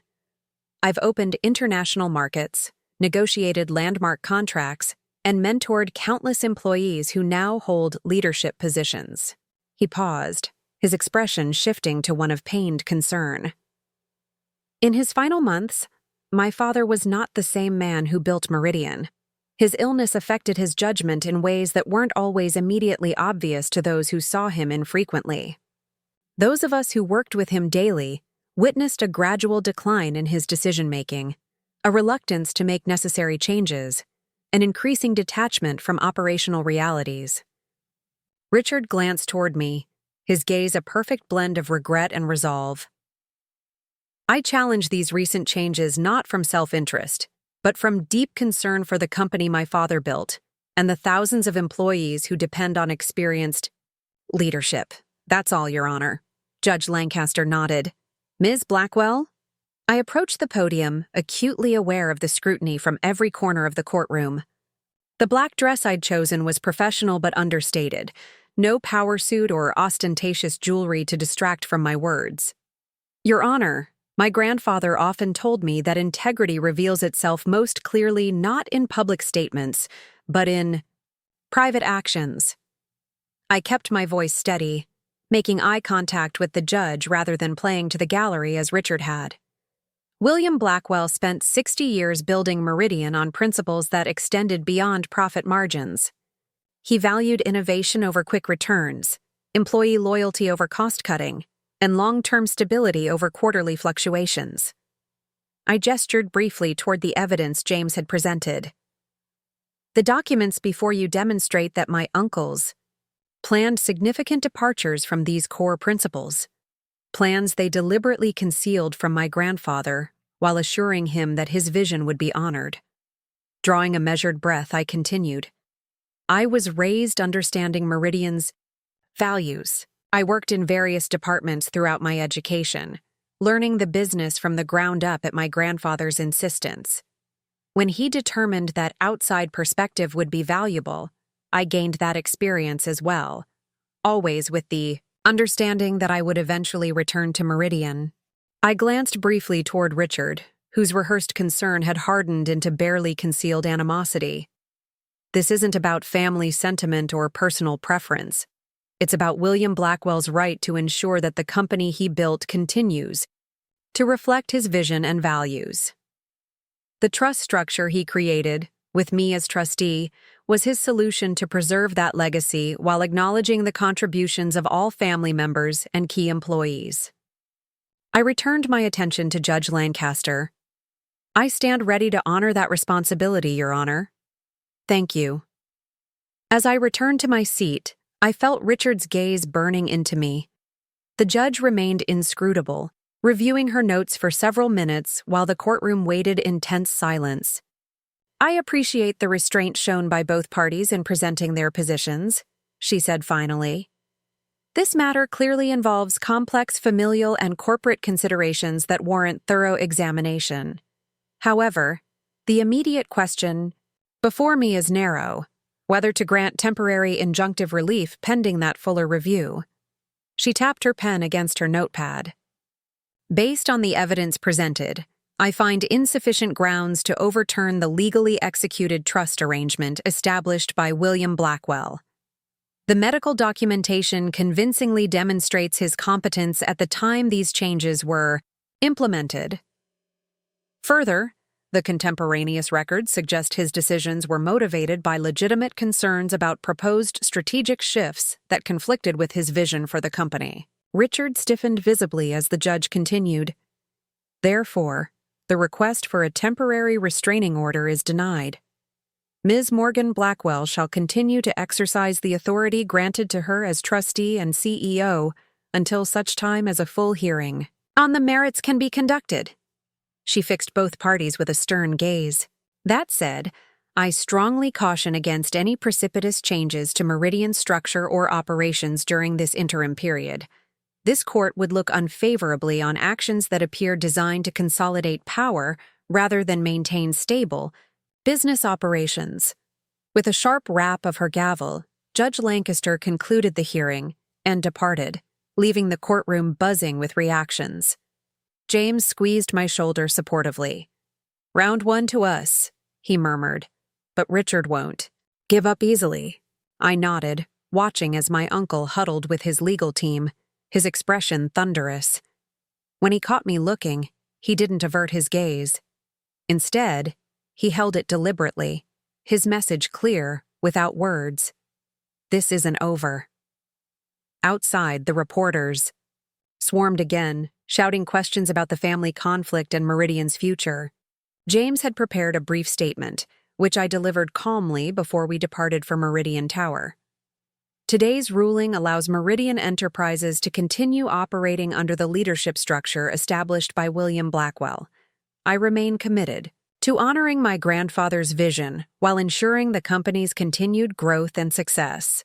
I've opened international markets, negotiated landmark contracts, and mentored countless employees who now hold leadership positions." He paused, his expression shifting to one of pained concern. "In his final months, my father was not the same man who built Meridian. His illness affected his judgment in ways that weren't always immediately obvious to those who saw him infrequently. Those of us who worked with him daily witnessed a gradual decline in his decision-making, a reluctance to make necessary changes, an increasing detachment from operational realities." Richard glanced toward me, his gaze a perfect blend of regret and resolve. "I challenge these recent changes not from self-interest, but from deep concern for the company my father built and the thousands of employees who depend on experienced leadership. That's all, Your Honor." Judge Lancaster nodded. "Ms. Blackwell?" I approached the podium, acutely aware of the scrutiny from every corner of the courtroom. The black dress I'd chosen was professional but understated, no power suit or ostentatious jewelry to distract from my words. "Your Honor, my grandfather often told me that integrity reveals itself most clearly not in public statements, but in private actions." I kept my voice steady, making eye contact with the judge rather than playing to the gallery as Richard had. William Blackwell spent 60 years building Meridian on principles that extended beyond profit margins. He valued innovation over quick returns, employee loyalty over cost-cutting, and long-term stability over quarterly fluctuations. I gestured briefly toward the evidence James had presented. The documents before you demonstrate that my uncles planned significant departures from these core principles, plans they deliberately concealed from my grandfather while assuring him that his vision would be honored. Drawing a measured breath, I continued. I was raised understanding Meridian's values. I worked in various departments throughout my education, learning the business from the ground up at my grandfather's insistence. When he determined that outside perspective would be valuable, I gained that experience as well, always with the understanding that I would eventually return to Meridian. I glanced briefly toward Richard, whose rehearsed concern had hardened into barely concealed animosity. This isn't about family sentiment or personal preference. It's about William Blackwell's right to ensure that the company he built continues to reflect his vision and values. The trust structure he created, with me as trustee, was his solution to preserve that legacy while acknowledging the contributions of all family members and key employees. I returned my attention to Judge Lancaster. I stand ready to honor that responsibility, Your Honor. Thank you. As I returned to my seat, I felt Richard's gaze burning into me. The judge remained inscrutable, reviewing her notes for several minutes while the courtroom waited in tense silence. I appreciate the restraint shown by both parties in presenting their positions, she said finally. This matter clearly involves complex familial and corporate considerations that warrant thorough examination. However, the immediate question before me is narrow: whether to grant temporary injunctive relief pending that fuller review. She tapped her pen against her notepad. Based on the evidence presented, I find insufficient grounds to overturn the legally executed trust arrangement established by William Blackwell. The medical documentation convincingly demonstrates his competence at the time these changes were implemented. Further, the contemporaneous records suggest his decisions were motivated by legitimate concerns about proposed strategic shifts that conflicted with his vision for the company. Richard stiffened visibly as the judge continued. Therefore, the request for a temporary restraining order is denied. Ms. Morgan Blackwell shall continue to exercise the authority granted to her as trustee and CEO until such time as a full hearing on the merits can be conducted. She fixed both parties with a stern gaze. That said, I strongly caution against any precipitous changes to Meridian structure or operations during this interim period. This court would look unfavorably on actions that appear designed to consolidate power rather than maintain stable business operations. With a sharp rap of her gavel, Judge Lancaster concluded the hearing and departed, leaving the courtroom buzzing with reactions. James squeezed my shoulder supportively. "Round one to us," he murmured. "But Richard won't give up easily." I nodded, watching as my uncle huddled with his legal team, his expression thunderous. When he caught me looking, he didn't avert his gaze. Instead, he held it deliberately, his message clear, without words. This isn't over. Outside, the reporters swarmed again, shouting questions about the family conflict and Meridian's future. James had prepared a brief statement, which I delivered calmly before we departed for Meridian Tower. Today's ruling allows Meridian Enterprises to continue operating under the leadership structure established by William Blackwell. I remain committed to honoring my grandfather's vision while ensuring the company's continued growth and success.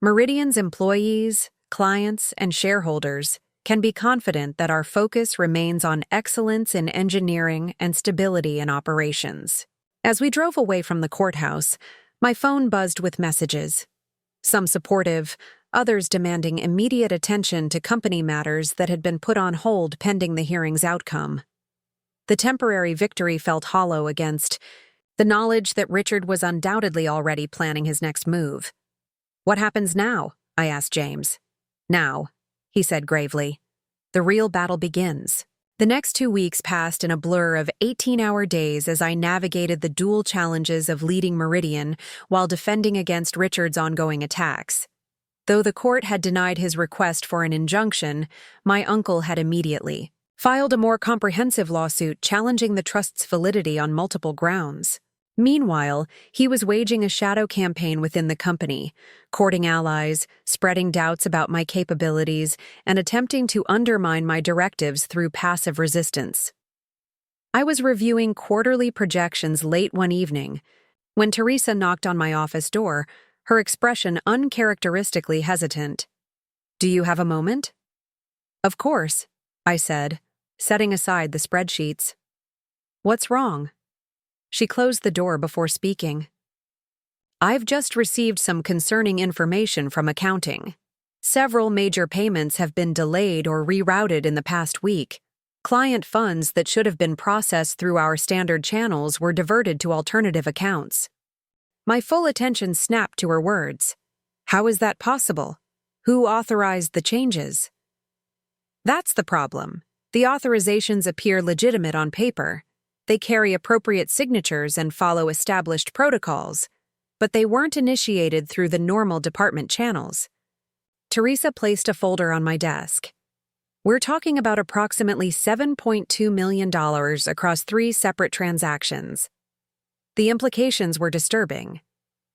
Meridian's employees, clients, and shareholders can be confident that our focus remains on excellence in engineering and stability in operations. As we drove away from the courthouse, my phone buzzed with messages. Some supportive, others demanding immediate attention to company matters that had been put on hold pending the hearing's outcome. The temporary victory felt hollow against the knowledge that Richard was undoubtedly already planning his next move. "What happens now?" I asked James. "Now," he said gravely, "the real battle begins." The next 2 weeks passed in a blur of 18-hour days as I navigated the dual challenges of leading Meridian while defending against Richard's ongoing attacks. Though the court had denied his request for an injunction, my uncle had immediately filed a more comprehensive lawsuit challenging the trust's validity on multiple grounds. Meanwhile, he was waging a shadow campaign within the company, courting allies, spreading doubts about my capabilities, and attempting to undermine my directives through passive resistance. I was reviewing quarterly projections late one evening when Teresa knocked on my office door, her expression uncharacteristically hesitant. "Do you have a moment?" "Of course," I said, setting aside the spreadsheets. "What's wrong?" She closed the door before speaking. "I've just received some concerning information from accounting. Several major payments have been delayed or rerouted in the past week. Client funds that should have been processed through our standard channels were diverted to alternative accounts." My full attention snapped to her words. "How is that possible? Who authorized the changes?" "That's the problem. The authorizations appear legitimate on paper. They carry appropriate signatures and follow established protocols, but they weren't initiated through the normal department channels." Teresa placed a folder on my desk. "We're talking about approximately $7.2 million across 3 separate transactions." The implications were disturbing.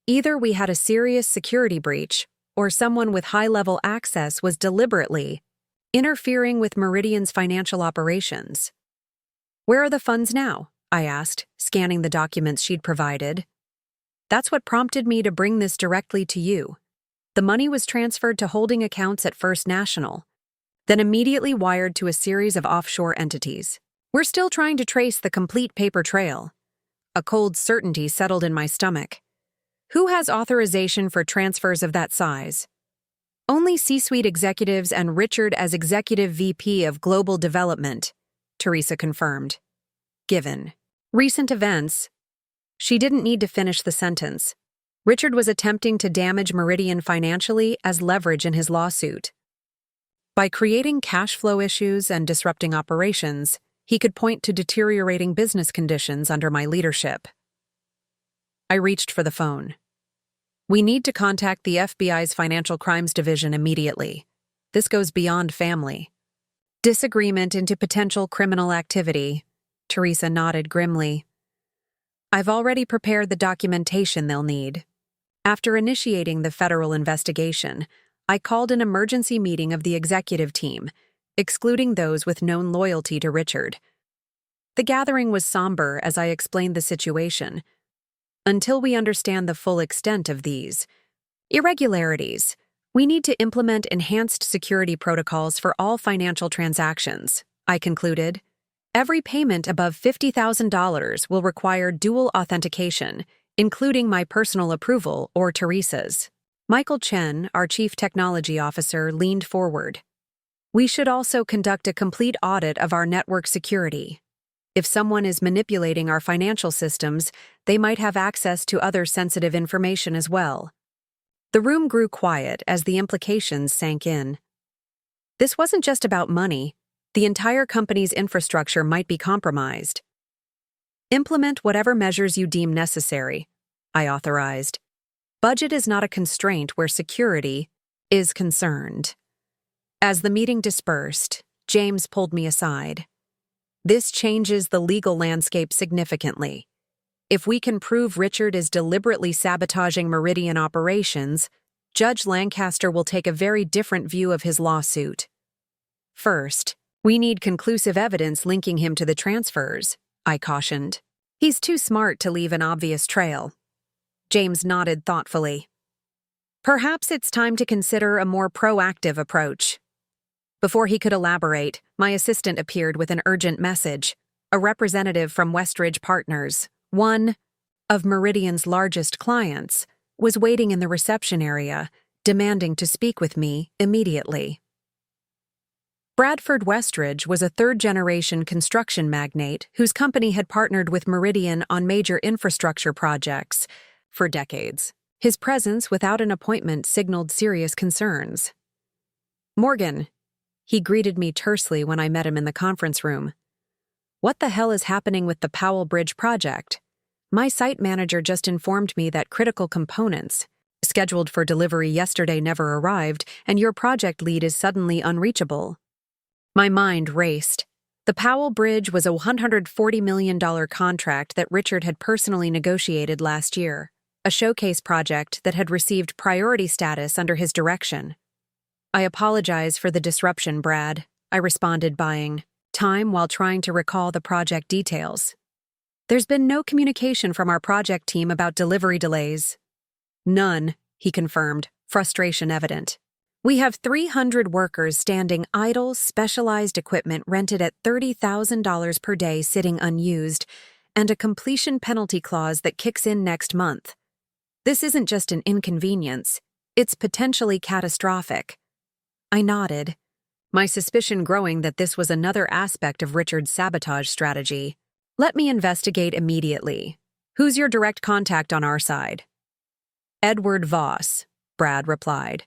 Either we had a serious security breach, or someone with high-level access was deliberately interfering with Meridian's financial operations. "Where are the funds now?" I asked, scanning the documents she'd provided. "That's what prompted me to bring this directly to you. The money was transferred to holding accounts at First National, then immediately wired to a series of offshore entities. We're still trying to trace the complete paper trail." A cold certainty settled in my stomach. "Who has authorization for transfers of that size?" "Only C-suite executives and Richard as Executive VP of Global Development," Teresa confirmed. "Given recent events," she didn't need to finish the sentence. Richard was attempting to damage Meridian financially as leverage in his lawsuit. By creating cash flow issues and disrupting operations, he could point to deteriorating business conditions under my leadership. I reached for the phone. "We need to contact the FBI's Financial Crimes Division immediately. This goes beyond family." "Disagreement into potential criminal activity," Teresa nodded grimly. "I've already prepared the documentation they'll need." After initiating the federal investigation, I called an emergency meeting of the executive team, excluding those with known loyalty to Richard. The gathering was somber as I explained the situation. "Until we understand the full extent of these irregularities, we need to implement enhanced security protocols for all financial transactions," I concluded. "Every payment above $50,000 will require dual authentication, including my personal approval or Teresa's." Michael Chen, our Chief Technology Officer, leaned forward. "We should also conduct a complete audit of our network security. If someone is manipulating our financial systems, they might have access to other sensitive information as well." The room grew quiet as the implications sank in. This wasn't just about money. The entire company's infrastructure might be compromised. "Implement whatever measures you deem necessary," I authorized. "Budget is not a constraint where security is concerned." As the meeting dispersed, James pulled me aside. "This changes the legal landscape significantly. If we can prove Richard is deliberately sabotaging Meridian operations, Judge Lancaster will take a very different view of his lawsuit. First, we need conclusive evidence linking him to the transfers," I cautioned. "He's too smart to leave an obvious trail." James nodded thoughtfully. "Perhaps it's time to consider a more proactive approach." Before he could elaborate, my assistant appeared with an urgent message. A representative from Westridge Partners, one of Meridian's largest clients, was waiting in the reception area, demanding to speak with me immediately. Bradford Westridge was a third-generation construction magnate whose company had partnered with Meridian on major infrastructure projects for decades. His presence without an appointment signaled serious concerns. "Morgan," he greeted me tersely when I met him in the conference room. "What the hell is happening with the Powell Bridge project? My site manager just informed me that critical components scheduled for delivery yesterday never arrived, and your project lead is suddenly unreachable." My mind raced. The Powell Bridge was a $140 million contract that Richard had personally negotiated last year, a showcase project that had received priority status under his direction. "I apologize for the disruption, Brad," I responded, buying time while trying to recall the project details. "There's been no communication from our project team about delivery delays." "None," he confirmed, frustration evident. "We have 300 workers standing idle, specialized equipment rented at $30,000 per day sitting unused, and a completion penalty clause that kicks in next month. This isn't just an inconvenience, it's potentially catastrophic." I nodded, my suspicion growing that this was another aspect of Richard's sabotage strategy. "Let me investigate immediately. Who's your direct contact on our side?" "Edward Voss," Brad replied.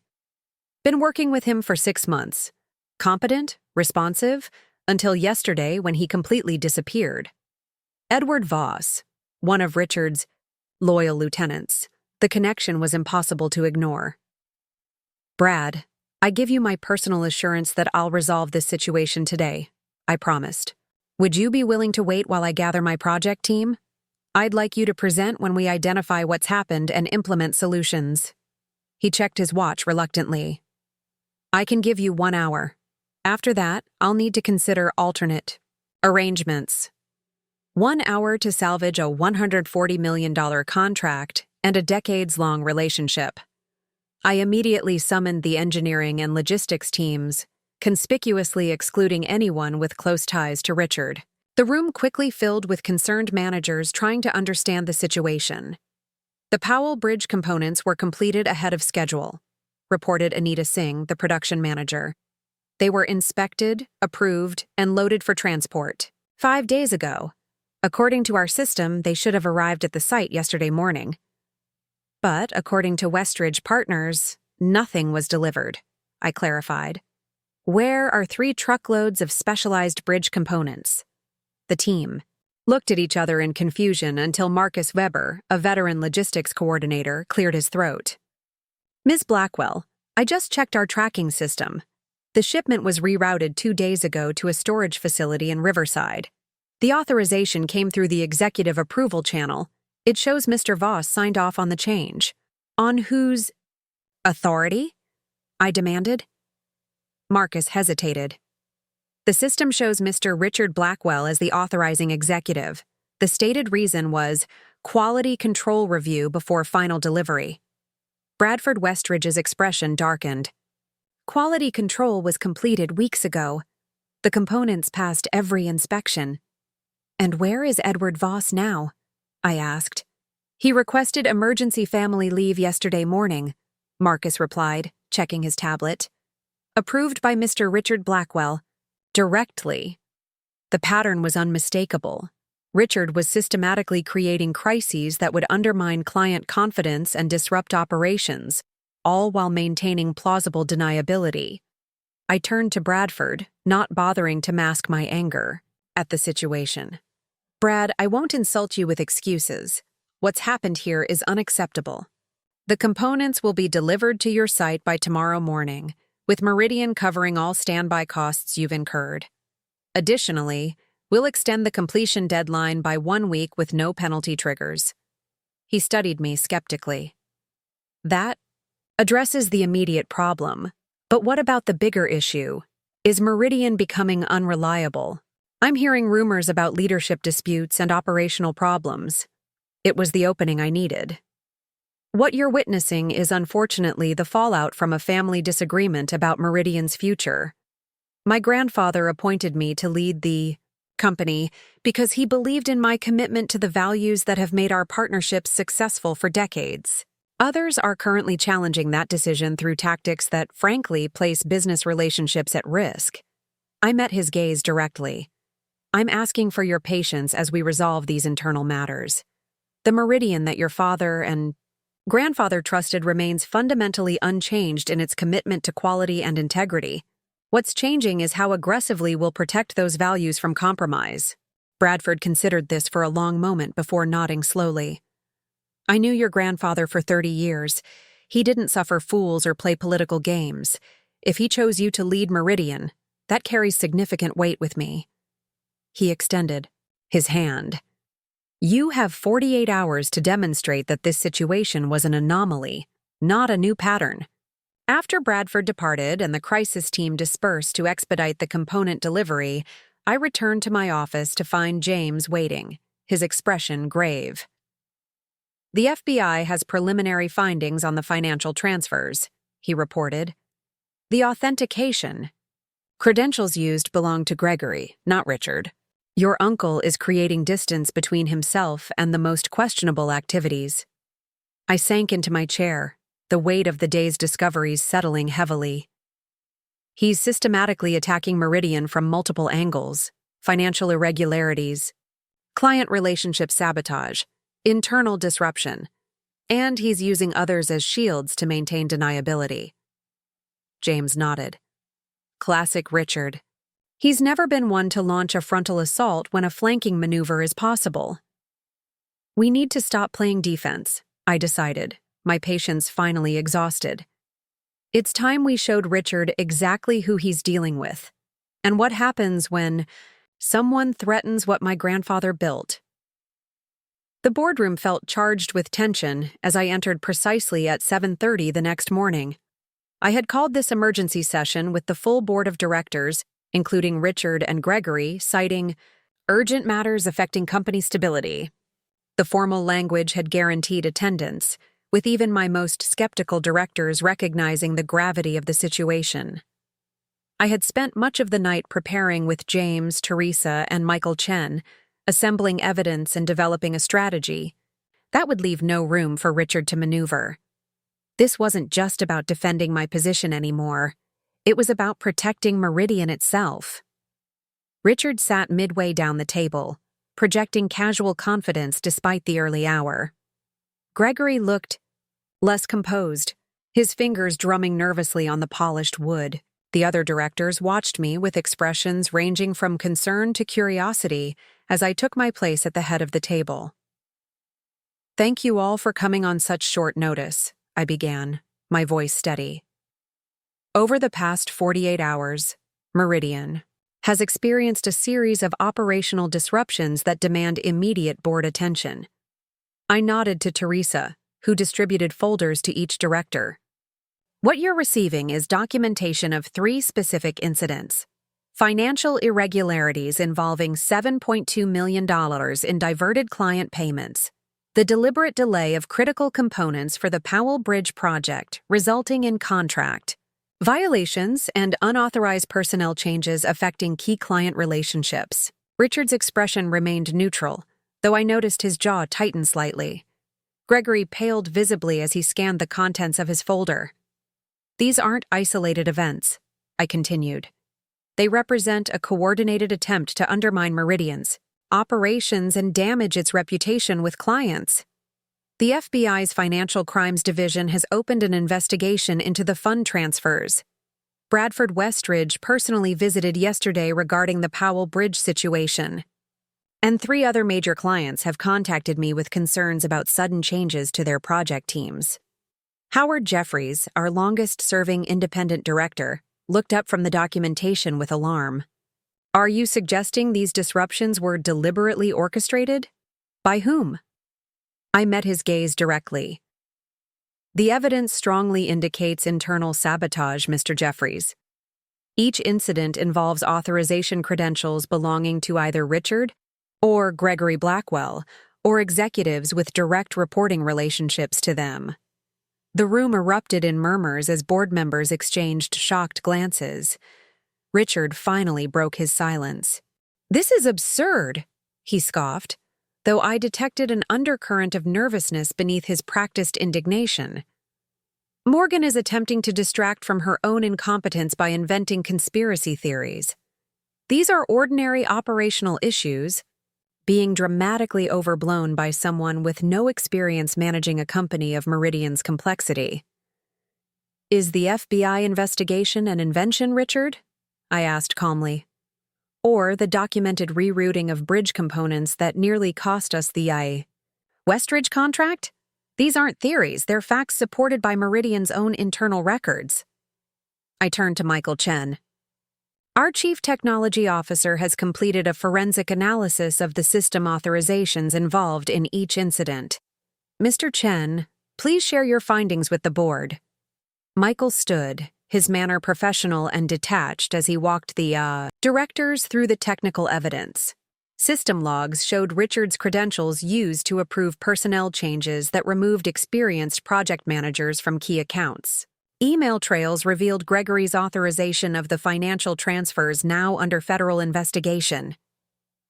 "Been working with him for 6 months. Competent, responsive, until yesterday when he completely disappeared." Edward Voss, one of Richard's loyal lieutenants. The connection was impossible to ignore. "Brad, I give you my personal assurance that I'll resolve this situation today," I promised. "Would you be willing to wait while I gather my project team? I'd like you to present when we identify what's happened and implement solutions." He checked his watch reluctantly. "I can give you 1 hour. After that, I'll need to consider alternate arrangements." 1 hour to salvage a $140 million contract and a decades-long relationship. I immediately summoned the engineering and logistics teams, conspicuously excluding anyone with close ties to Richard. The room quickly filled with concerned managers trying to understand the situation. "The Powell Bridge components were completed ahead of schedule," reported Anita Singh, the production manager. "They were inspected, approved, and loaded for transport 5 days ago. According to our system, they should have arrived at the site yesterday morning. But, according to Westridge Partners, nothing was delivered," I clarified. "Where are 3 truckloads of specialized bridge components?" The team looked at each other in confusion until Marcus Weber, a veteran logistics coordinator, cleared his throat. "Ms. Blackwell, I just checked our tracking system. The shipment was rerouted 2 days ago to a storage facility in Riverside. The authorization came through the executive approval channel. It shows Mr. Voss signed off on the change." "On whose authority?" I demanded. Marcus hesitated. "The system shows Mr. Richard Blackwell as the authorizing executive. The stated reason was quality control review before final delivery." Bradford Westridge's expression darkened. "Quality control was completed weeks ago. The components passed every inspection." "And where is Edward Voss now?" I asked. "He requested emergency family leave yesterday morning," Marcus replied, checking his tablet. "Approved by Mr. Richard Blackwell. Directly." The pattern was unmistakable. Richard was systematically creating crises that would undermine client confidence and disrupt operations, all while maintaining plausible deniability. I turned to Bradford, not bothering to mask my anger at the situation. "Brad, I won't insult you with excuses. What's happened here is unacceptable. The components will be delivered to your site by tomorrow morning, with Meridian covering all standby costs you've incurred. Additionally, we'll extend the completion deadline by 1 week with no penalty triggers." He studied me skeptically. "That addresses the immediate problem, but what about the bigger issue? Is Meridian becoming unreliable? I'm hearing rumors about leadership disputes and operational problems." It was the opening I needed. "What you're witnessing is unfortunately the fallout from a family disagreement about Meridian's future. My grandfather appointed me to lead the company because he believed in my commitment to the values that have made our partnerships successful for decades. Others are currently challenging that decision through tactics that, frankly, place business relationships at risk." I met his gaze directly. "I'm asking for your patience as we resolve these internal matters. The Meridian that your father and grandfather trusted remains fundamentally unchanged in its commitment to quality and integrity. What's changing is how aggressively we'll protect those values from compromise." Bradford considered this for a long moment before nodding slowly. "I knew your grandfather for 30 years. He didn't suffer fools or play political games. If he chose you to lead Meridian, that carries significant weight with me. He extended his hand. You have 48 hours to demonstrate that this situation was an anomaly, not a new pattern. After Bradford departed and the crisis team dispersed to expedite the component delivery, I returned to my office to find James waiting, his expression grave. The FBI has preliminary findings on the financial transfers, he reported. The authentication. Credentials used belong to Gregory, not Richard. Your uncle is creating distance between himself and the most questionable activities. I sank into my chair, the weight of the day's discoveries settling heavily. He's systematically attacking Meridian from multiple angles: financial irregularities, client relationship sabotage, internal disruption, and he's using others as shields to maintain deniability. James nodded. Classic Richard. He's never been one to launch a frontal assault when a flanking maneuver is possible. We need to stop playing defense, I decided, my patience finally exhausted. It's time we showed Richard exactly who he's dealing with, and what happens when someone threatens what my grandfather built. The boardroom felt charged with tension as I entered precisely at 7:30 the next morning. I had called this emergency session with the full board of directors, including Richard and Gregory, citing urgent matters affecting company stability. The formal language had guaranteed attendance, with even my most skeptical directors recognizing the gravity of the situation. I had spent much of the night preparing with James, Teresa, and Michael Chen, assembling evidence and developing a strategy. That would leave no room for Richard to maneuver. This wasn't just about defending my position anymore. It was about protecting Meridian itself. Richard sat midway down the table, projecting casual confidence despite the early hour. Gregory looked less composed, his fingers drumming nervously on the polished wood. The other directors watched me with expressions ranging from concern to curiosity as I took my place at the head of the table. Thank you all for coming on such short notice, I began, my voice steady. Over the past 48 hours, Meridian has experienced a series of operational disruptions that demand immediate board attention. I nodded to Teresa, who distributed folders to each director. What you're receiving is documentation of 3 specific incidents: financial irregularities involving $7.2 million in diverted client payments, the deliberate delay of critical components for the Powell Bridge project resulting in contract violations, and unauthorized personnel changes affecting key client relationships. Richard's expression remained neutral, though I noticed his jaw tighten slightly. Gregory paled visibly as he scanned the contents of his folder. These aren't isolated events, I continued. They represent a coordinated attempt to undermine Meridian's operations and damage its reputation with clients. The FBI's Financial Crimes Division has opened an investigation into the fund transfers. Bradford Westridge personally visited yesterday regarding the Powell Bridge situation. And 3 other major clients have contacted me with concerns about sudden changes to their project teams. Howard Jeffries, our longest-serving independent director, looked up from the documentation with alarm. Are you suggesting these disruptions were deliberately orchestrated? By whom? I met his gaze directly. The evidence strongly indicates internal sabotage, Mr. Jeffries. Each incident involves authorization credentials belonging to either Richard or Gregory Blackwell, or executives with direct reporting relationships to them. The room erupted in murmurs as board members exchanged shocked glances. Richard finally broke his silence. This is absurd, he scoffed, though I detected an undercurrent of nervousness beneath his practiced indignation. Morgan is attempting to distract from her own incompetence by inventing conspiracy theories. These are ordinary operational issues, being dramatically overblown by someone with no experience managing a company of Meridian's complexity. Is the FBI investigation an invention, Richard? I asked calmly. Or the documented rerouting of bridge components that nearly cost us the Westridge contract? These aren't theories, they're facts supported by Meridian's own internal records. I turned to Michael Chen. Our Chief Technology Officer has completed a forensic analysis of the system authorizations involved in each incident. Mr. Chen, please share your findings with the board. Michael stood, his manner professional and detached as he walked the directors through the technical evidence. System logs showed Richard's credentials used to approve personnel changes that removed experienced project managers from key accounts. Email trails revealed Gregory's authorization of the financial transfers now under federal investigation.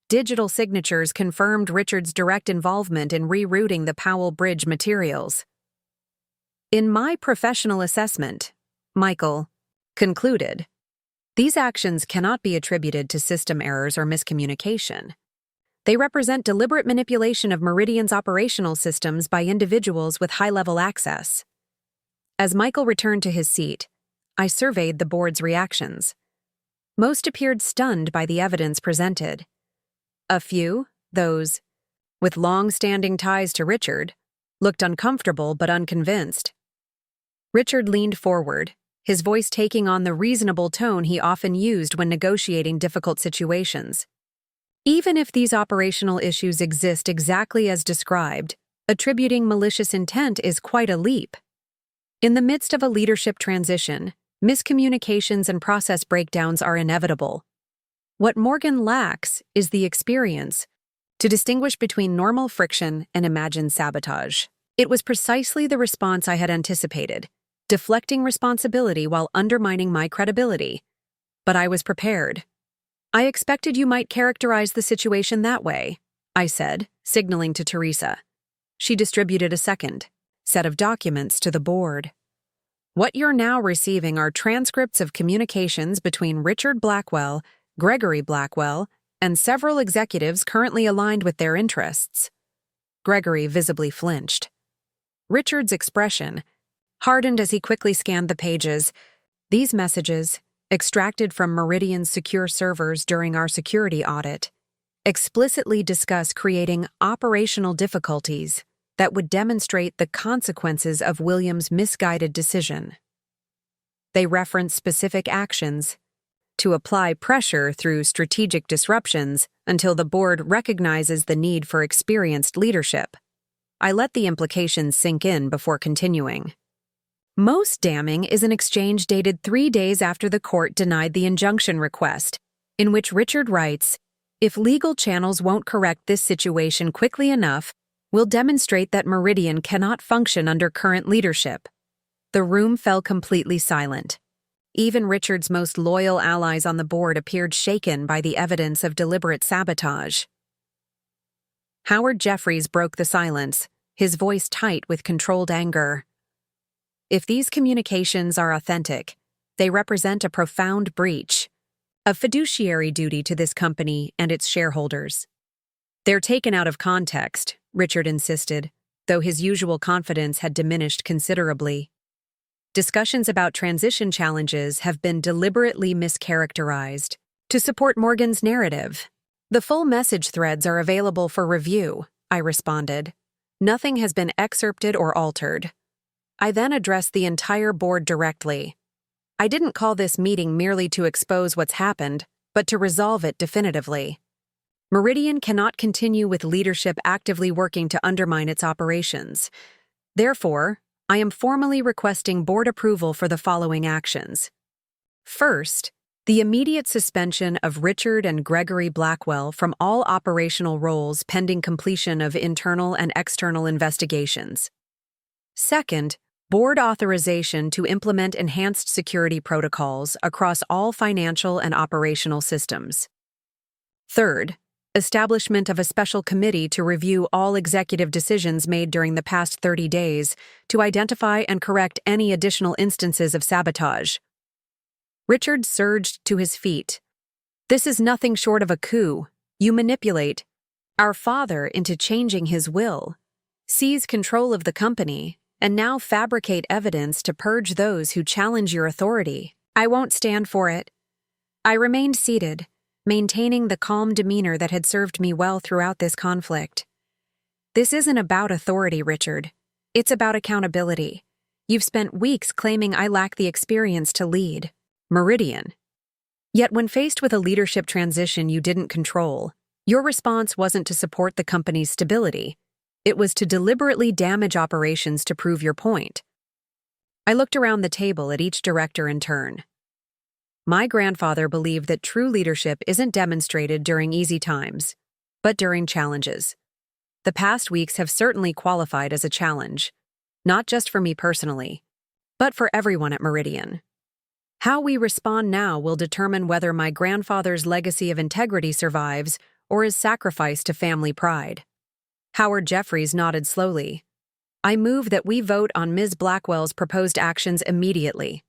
Digital signatures confirmed Richard's direct involvement in rerouting the Powell Bridge materials. In my professional assessment, Michael concluded, these actions cannot be attributed to system errors or miscommunication. They represent deliberate manipulation of Meridian's operational systems by individuals with high-level access. As Michael returned to his seat, I surveyed the board's reactions. Most appeared stunned by the evidence presented. A few, those with long-standing ties to Richard, looked uncomfortable but unconvinced. Richard leaned forward, his voice taking on the reasonable tone he often used when negotiating difficult situations. Even if these operational issues exist exactly as described, attributing malicious intent is quite a leap. In the midst of a leadership transition, miscommunications and process breakdowns are inevitable. What Morgan lacks is the experience to distinguish between normal friction and imagined sabotage. It was precisely the response I had anticipated, deflecting responsibility while undermining my credibility. But I was prepared. I expected you might characterize the situation that way, I said, signaling to Teresa. She distributed a second set of documents to the board. What you're now receiving are transcripts of communications between Richard Blackwell, Gregory Blackwell, and several executives currently aligned with their interests. Gregory visibly flinched. Richard's expression hardened as he quickly scanned the pages. These messages, extracted from Meridian's secure servers during our security audit, explicitly discuss creating operational difficulties that would demonstrate the consequences of Williams' misguided decision. They reference specific actions to apply pressure through strategic disruptions until the board recognizes the need for experienced leadership. I let the implications sink in before continuing. Most damning is an exchange dated 3 days after the court denied the injunction request, in which Richard writes, "If legal channels won't correct this situation quickly enough, we'll demonstrate that Meridian cannot function under current leadership." The room fell completely silent. Even Richard's most loyal allies on the board appeared shaken by the evidence of deliberate sabotage. Howard Jeffries broke the silence, his voice tight with controlled anger. If these communications are authentic, they represent a profound breach of fiduciary duty to this company and its shareholders. They're taken out of context, Richard insisted, though his usual confidence had diminished considerably. Discussions about transition challenges have been deliberately mischaracterized to support Morgan's narrative. The full message threads are available for review, I responded. Nothing has been excerpted or altered. I then addressed the entire board directly. I didn't call this meeting merely to expose what's happened, but to resolve it definitively. Meridian cannot continue with leadership actively working to undermine its operations. Therefore, I am formally requesting board approval for the following actions. First, the immediate suspension of Richard and Gregory Blackwell from all operational roles pending completion of internal and external investigations. Second, board authorization to implement enhanced security protocols across all financial and operational systems. Third, establishment of a special committee to review all executive decisions made during the past 30 days to identify and correct any additional instances of sabotage. Richard surged to his feet. This is nothing short of a coup. You manipulate our father into changing his will, seize control of the company, and now fabricate evidence to purge those who challenge your authority. I won't stand for it. I remained seated, maintaining the calm demeanor that had served me well throughout this conflict. This isn't about authority, Richard. It's about accountability. You've spent weeks claiming I lack the experience to lead Meridian. Yet when faced with a leadership transition you didn't control, your response wasn't to support the company's stability. It was to deliberately damage operations to prove your point. I looked around the table at each director in turn. My grandfather believed that true leadership isn't demonstrated during easy times, but during challenges. The past weeks have certainly qualified as a challenge, not just for me personally, but for everyone at Meridian. How we respond now will determine whether my grandfather's legacy of integrity survives or is sacrificed to family pride. Howard Jeffries nodded slowly. I move that we vote on Ms. Blackwell's proposed actions immediately.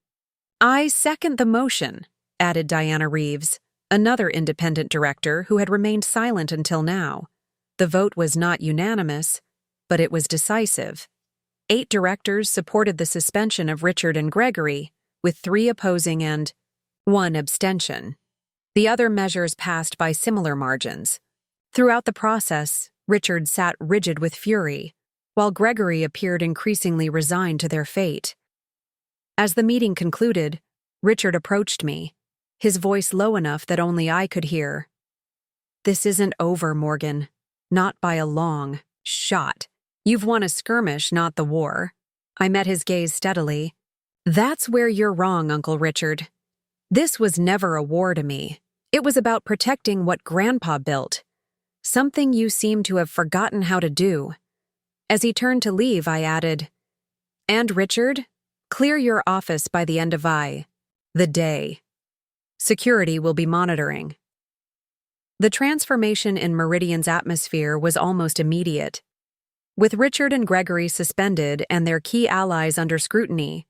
I second the motion, added Diana Reeves, another independent director who had remained silent until now. The vote was not unanimous, but it was decisive. 8 directors supported the suspension of Richard and Gregory, with 3 opposing and 1 abstention. The other measures passed by similar margins. Throughout the process, Richard sat rigid with fury, while Gregory appeared increasingly resigned to their fate. As the meeting concluded, Richard approached me, his voice low enough that only I could hear. "This isn't over, Morgan. Not by a long shot. You've won a skirmish, not the war." I met his gaze steadily. "That's where you're wrong, Uncle Richard. This was never a war to me. It was about protecting what Grandpa built, something you seem to have forgotten how to do." As he turned to leave, I added, "And Richard, clear your office by the end of the day. Security will be monitoring." The transformation in Meridian's atmosphere was almost immediate. With Richard and Gregory suspended and their key allies under scrutiny,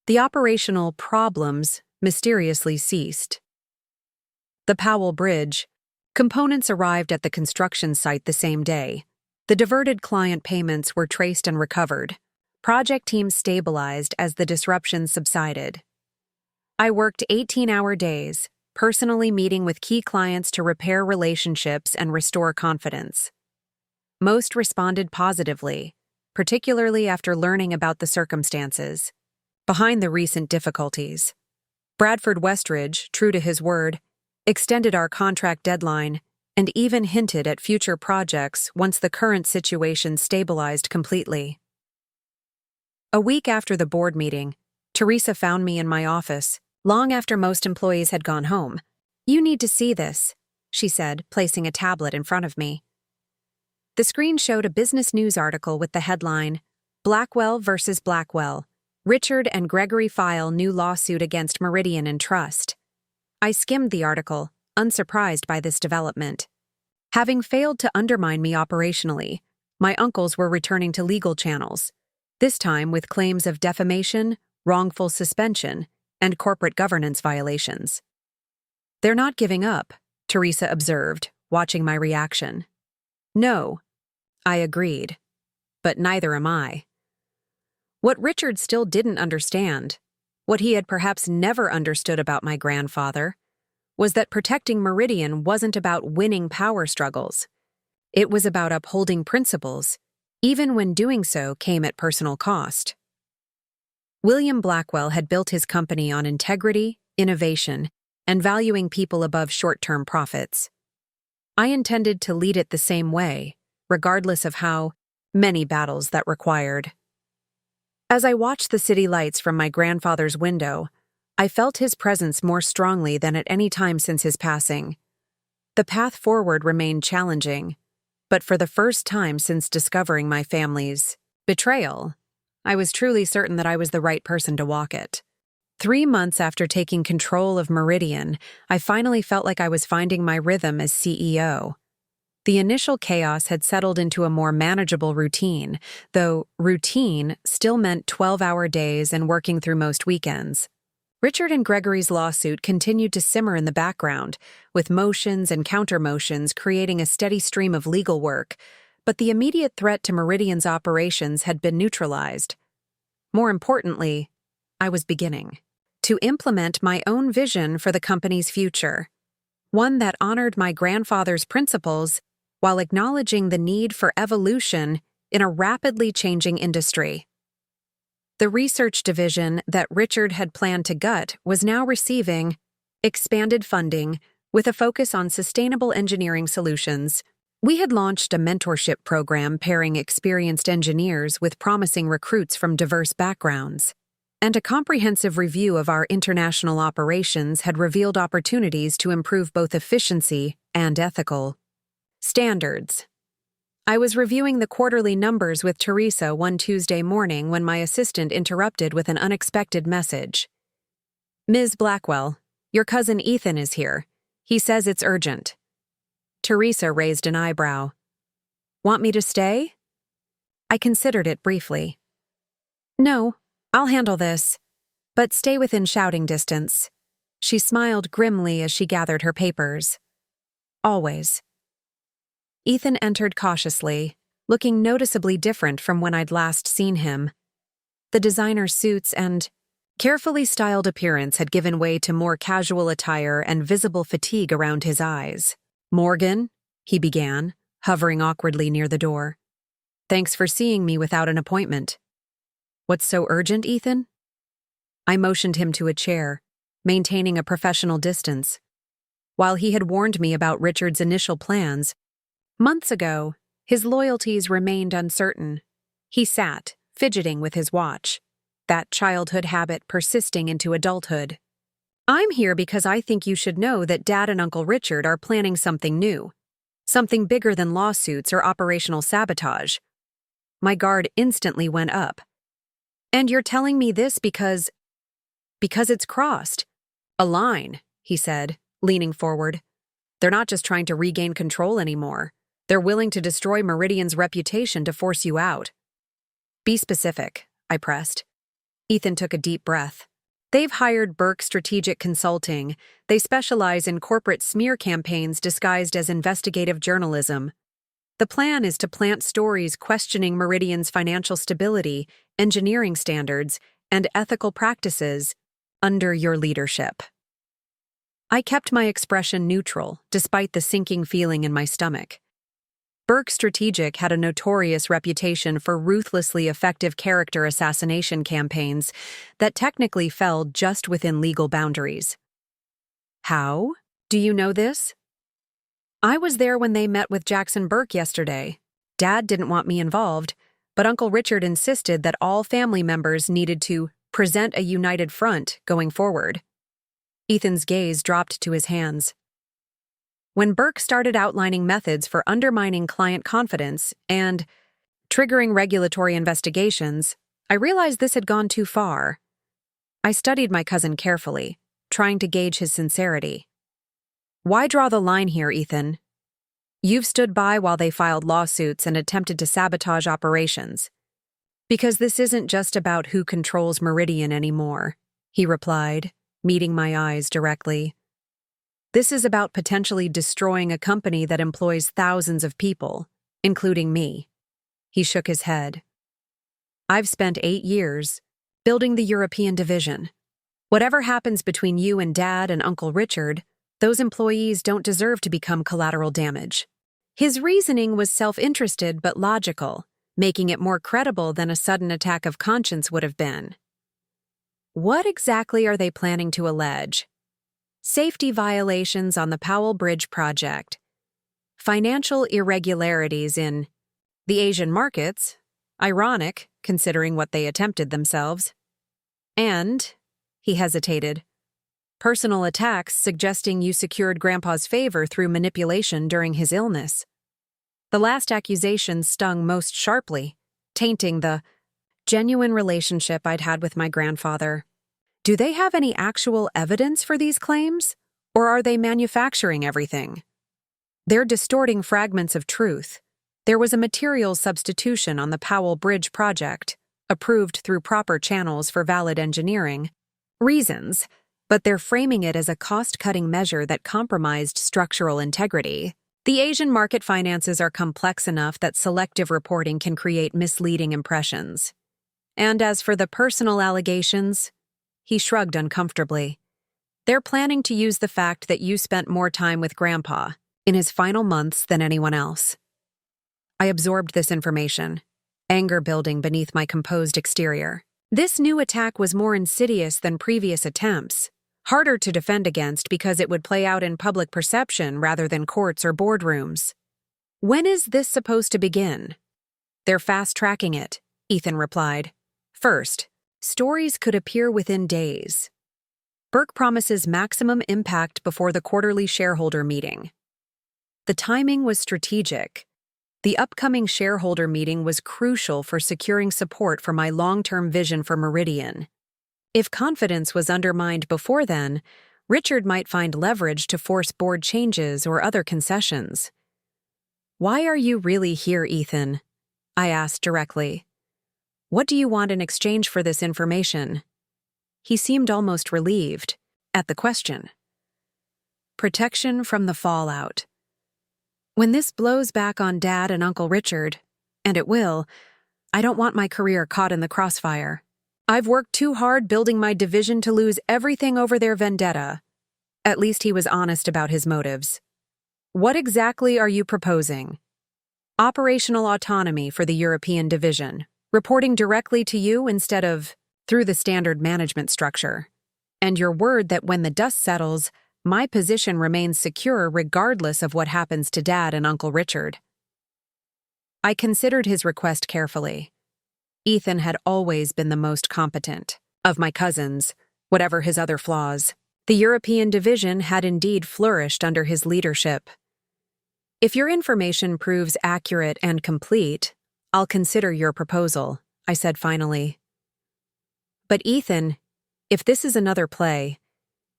the operational problems mysteriously ceased. The Powell Bridge. Components arrived at the construction site the same day. The diverted client payments were traced and recovered. Project teams stabilized as the disruption subsided. I worked 18-hour days, personally meeting with key clients to repair relationships and restore confidence. Most responded positively, particularly after learning about the circumstances behind the recent difficulties. Bradford Westridge, true to his word, extended our contract deadline and even hinted at future projects once the current situation stabilized completely. A week after the board meeting, Teresa found me in my office, long after most employees had gone home. "You need to see this," she said, placing a tablet in front of me. The screen showed a business news article with the headline, "Blackwell versus Blackwell. Richard and Gregory file new lawsuit against Meridian and Trust." I skimmed the article, unsurprised by this development. Having failed to undermine me operationally, my uncles were returning to legal channels, this time with claims of defamation, wrongful suspension, and corporate governance violations. "They're not giving up," Teresa observed, watching my reaction. "No," I agreed, "but neither am I." What Richard still didn't understand, what he had perhaps never understood about my grandfather, was that protecting Meridian wasn't about winning power struggles. It was about upholding principles, even when doing so came at personal cost. William Blackwell had built his company on integrity, innovation, and valuing people above short-term profits. I intended to lead it the same way, regardless of how many battles that required. As I watched the city lights from my grandfather's window, I felt his presence more strongly than at any time since his passing. The path forward remained challenging, but for the first time since discovering my family's betrayal, I was truly certain that I was the right person to walk it. 3 months after taking control of Meridian, I finally felt like I was finding my rhythm as CEO. The initial chaos had settled into a more manageable routine, though routine still meant 12-hour days and working through most weekends. Richard and Gregory's lawsuit continued to simmer in the background, with motions and counter-motions creating a steady stream of legal work, but the immediate threat to Meridian's operations had been neutralized. More importantly, I was beginning to implement my own vision for the company's future, one that honored my grandfather's principles while acknowledging the need for evolution in a rapidly changing industry. The research division that Richard had planned to gut was now receiving expanded funding, with a focus on sustainable engineering solutions. We had launched a mentorship program pairing experienced engineers with promising recruits from diverse backgrounds. And a comprehensive review of our international operations had revealed opportunities to improve both efficiency and ethical standards. I was reviewing the quarterly numbers with Teresa one Tuesday morning when my assistant interrupted with an unexpected message. "Ms. Blackwell, your cousin Ethan is here. He says it's urgent." Teresa raised an eyebrow. "Want me to stay?" I considered it briefly. "No, I'll handle this, but stay within shouting distance." She smiled grimly as she gathered her papers. "Always." Ethan entered cautiously, looking noticeably different from when I'd last seen him. The designer suits and carefully styled appearance had given way to more casual attire and visible fatigue around his eyes. "Morgan," he began, hovering awkwardly near the door. "Thanks for seeing me without an appointment." "What's so urgent, Ethan?" I motioned him to a chair, maintaining a professional distance. While he had warned me about Richard's initial plans, months ago, his loyalties remained uncertain. He sat, fidgeting with his watch, that childhood habit persisting into adulthood. "I'm here because I think you should know that Dad and Uncle Richard are planning something new. Something bigger than lawsuits or operational sabotage." My guard instantly went up. "And you're telling me this because it's crossed a line," he said, leaning forward. "They're not just trying to regain control anymore. They're willing to destroy Meridian's reputation to force you out." "Be specific," I pressed. Ethan took a deep breath. "They've hired Burke Strategic Consulting. They specialize in corporate smear campaigns disguised as investigative journalism. The plan is to plant stories questioning Meridian's financial stability, engineering standards, and ethical practices under your leadership." I kept my expression neutral, despite the sinking feeling in my stomach. Burke Strategic had a notorious reputation for ruthlessly effective character assassination campaigns that technically fell just within legal boundaries. "How? Do you know this?" "I was there when they met with Jackson Burke yesterday. Dad didn't want me involved, but Uncle Richard insisted that all family members needed to present a united front going forward." Ethan's gaze dropped to his hands. "When Burke started outlining methods for undermining client confidence and triggering regulatory investigations, I realized this had gone too far." I studied my cousin carefully, trying to gauge his sincerity. "Why draw the line here, Ethan? You've stood by while they filed lawsuits and attempted to sabotage operations." "Because this isn't just about who controls Meridian anymore," he replied, meeting my eyes directly. "This is about potentially destroying a company that employs thousands of people, including me." He shook his head. "I've spent 8 years building the European division. Whatever happens between you and Dad and Uncle Richard, those employees don't deserve to become collateral damage." His reasoning was self-interested but logical, making it more credible than a sudden attack of conscience would have been. "What exactly are they planning to allege?" "Safety violations on the Powell Bridge project. Financial irregularities in the Asian markets, ironic considering what they attempted themselves. And," he hesitated, "personal attacks suggesting you secured Grandpa's favor through manipulation during his illness." The last accusation stung most sharply, tainting the genuine relationship I'd had with my grandfather. Do they have any actual evidence for these claims? Or are they manufacturing everything? They're distorting fragments of truth. There was a materials substitution on the Powell Bridge project, approved through proper channels for valid engineering reasons, but they're framing it as a cost-cutting measure that compromised structural integrity. The Asian market finances are complex enough that selective reporting can create misleading impressions. And as for the personal allegations, he shrugged uncomfortably. They're planning to use the fact that you spent more time with Grandpa in his final months than anyone else. I absorbed this information, anger building beneath my composed exterior. This new attack was more insidious than previous attempts, Harder to defend against because it would play out in public perception rather than courts or boardrooms. When is this supposed to begin? They're fast-tracking it, Ethan replied. First, stories could appear within days. Burke promises maximum impact before the quarterly shareholder meeting. The timing was strategic. The upcoming shareholder meeting was crucial for securing support for my long-term vision for Meridian. If confidence was undermined before then, Richard might find leverage to force board changes or other concessions. "Why are you really here, Ethan?" I asked directly. "What do you want in exchange for this information?" He seemed almost relieved at the question. "Protection from the fallout. When this blows back on Dad and Uncle Richard, and it will, I don't want my career caught in the crossfire. I've worked too hard building my division to lose everything over their vendetta." At least he was honest about his motives. "What exactly are you proposing?" "Operational autonomy for the European division, reporting directly to you instead of through the standard management structure. And your word that when the dust settles, my position remains secure regardless of what happens to Dad and Uncle Richard." I considered his request carefully. Ethan had always been the most competent of my cousins, whatever his other flaws. The European division had indeed flourished under his leadership. "If your information proves accurate and complete, I'll consider your proposal," I said finally. "But Ethan, if this is another play,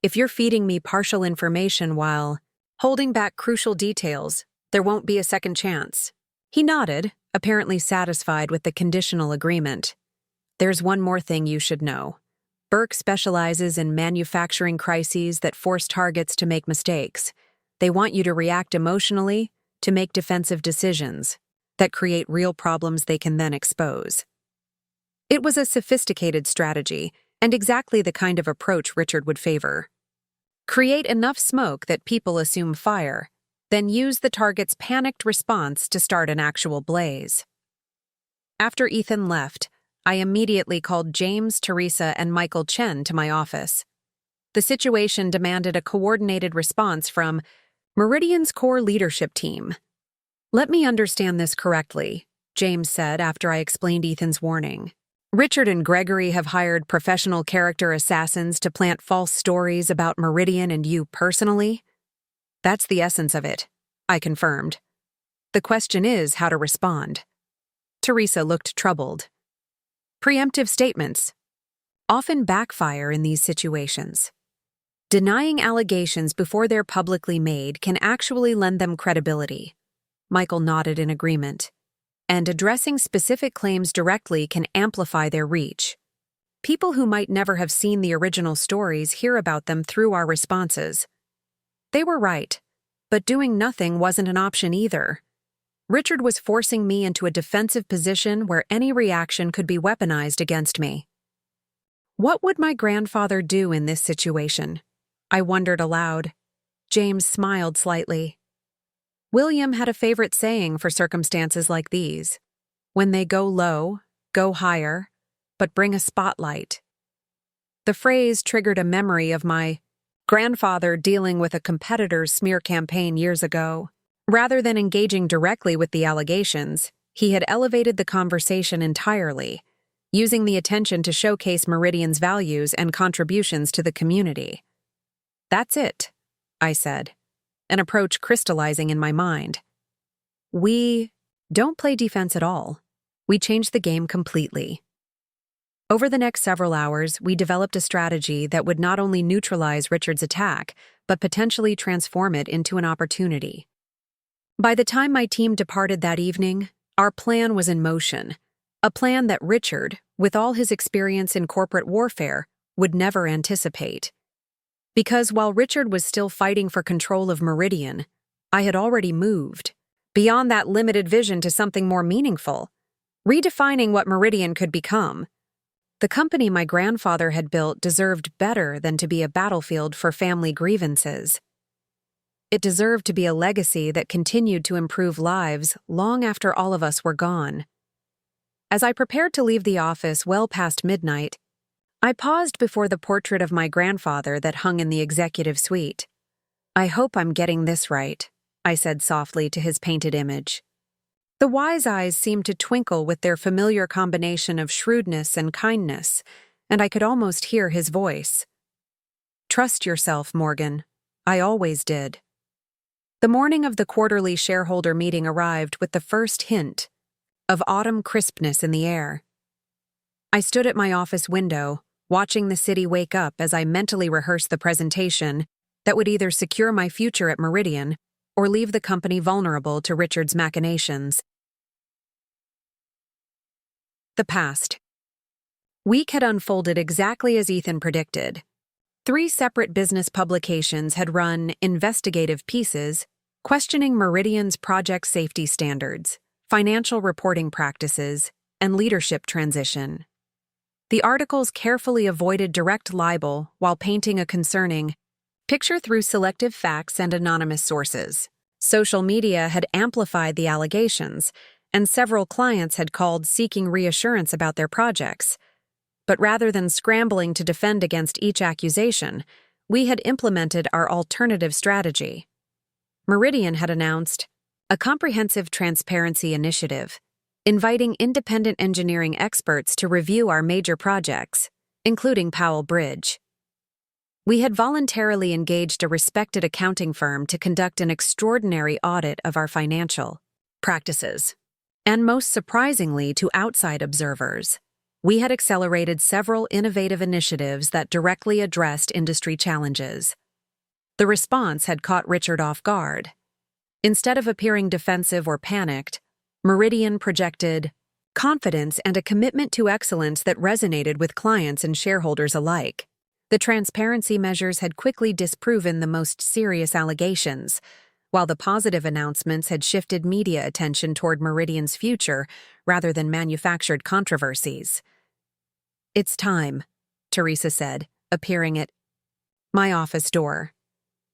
if you're feeding me partial information while holding back crucial details, there won't be a second chance." He nodded, apparently satisfied with the conditional agreement. "There's one more thing you should know. Burke specializes in manufacturing crises that force targets to make mistakes. They want you to react emotionally, to make defensive decisions that create real problems they can then expose." It was a sophisticated strategy, and exactly the kind of approach Richard would favor. Create enough smoke that people assume fire, then use the target's panicked response to start an actual blaze. After Ethan left, I immediately called James, Teresa, and Michael Chen to my office. The situation demanded a coordinated response from Meridian's core leadership team. "Let me understand this correctly," James said after I explained Ethan's warning. "Richard and Gregory have hired professional character assassins to plant false stories about Meridian and you personally?" "That's the essence of it," I confirmed. "The question is how to respond." Teresa looked troubled. "Preemptive statements often backfire in these situations. Denying allegations before they're publicly made can actually lend them credibility." Michael nodded in agreement. "And addressing specific claims directly can amplify their reach. People who might never have seen the original stories hear about them through our responses." They were right, but doing nothing wasn't an option either. Richard was forcing me into a defensive position where any reaction could be weaponized against me. What would my grandfather do in this situation? I wondered aloud. James smiled slightly. William had a favorite saying for circumstances like these. "When they go low, go higher, but bring a spotlight." The phrase triggered a memory of my grandfather dealing with a competitor's smear campaign years ago. Rather than engaging directly with the allegations, he had elevated the conversation entirely, using the attention to showcase Meridian's values and contributions to the community. "That's it," I said, an approach crystallizing in my mind. "We don't play defense at all. We change the game completely." Over the next several hours, we developed a strategy that would not only neutralize Richard's attack, but potentially transform it into an opportunity. By the time my team departed that evening, our plan was in motion, a plan that Richard, with all his experience in corporate warfare, would never anticipate. Because while Richard was still fighting for control of Meridian, I had already moved beyond that limited vision to something more meaningful, redefining what Meridian could become. The company my grandfather had built deserved better than to be a battlefield for family grievances. It deserved to be a legacy that continued to improve lives long after all of us were gone. As I prepared to leave the office well past midnight, I paused before the portrait of my grandfather that hung in the executive suite. "I hope I'm getting this right," I said softly to his painted image. The wise eyes seemed to twinkle with their familiar combination of shrewdness and kindness, and I could almost hear his voice. "Trust yourself, Morgan. I always did." The morning of the quarterly shareholder meeting arrived with the first hint of autumn crispness in the air. I stood at my office window, watching the city wake up as I mentally rehearsed the presentation that would either secure my future at Meridian or leave the company vulnerable to Richard's machinations. The past week had unfolded exactly as Ethan predicted. 3 separate business publications had run investigative pieces questioning Meridian's project safety standards, financial reporting practices, and leadership transition. The articles carefully avoided direct libel while painting a concerning picture through selective facts and anonymous sources. Social media had amplified the allegations, and several clients had called seeking reassurance about their projects. But rather than scrambling to defend against each accusation, we had implemented our alternative strategy. Meridian had announced a comprehensive transparency initiative, inviting independent engineering experts to review our major projects, including Powell Bridge. We had voluntarily engaged a respected accounting firm to conduct an extraordinary audit of our financial practices. And most surprisingly to outside observers, we had accelerated several innovative initiatives that directly addressed industry challenges. The response had caught Richard off guard. Instead of appearing defensive or panicked, Meridian projected confidence and a commitment to excellence that resonated with clients and shareholders alike. The transparency measures had quickly disproven the most serious allegations, while the positive announcements had shifted media attention toward Meridian's future rather than manufactured controversies. "It's time," Teresa said, appearing at my office door.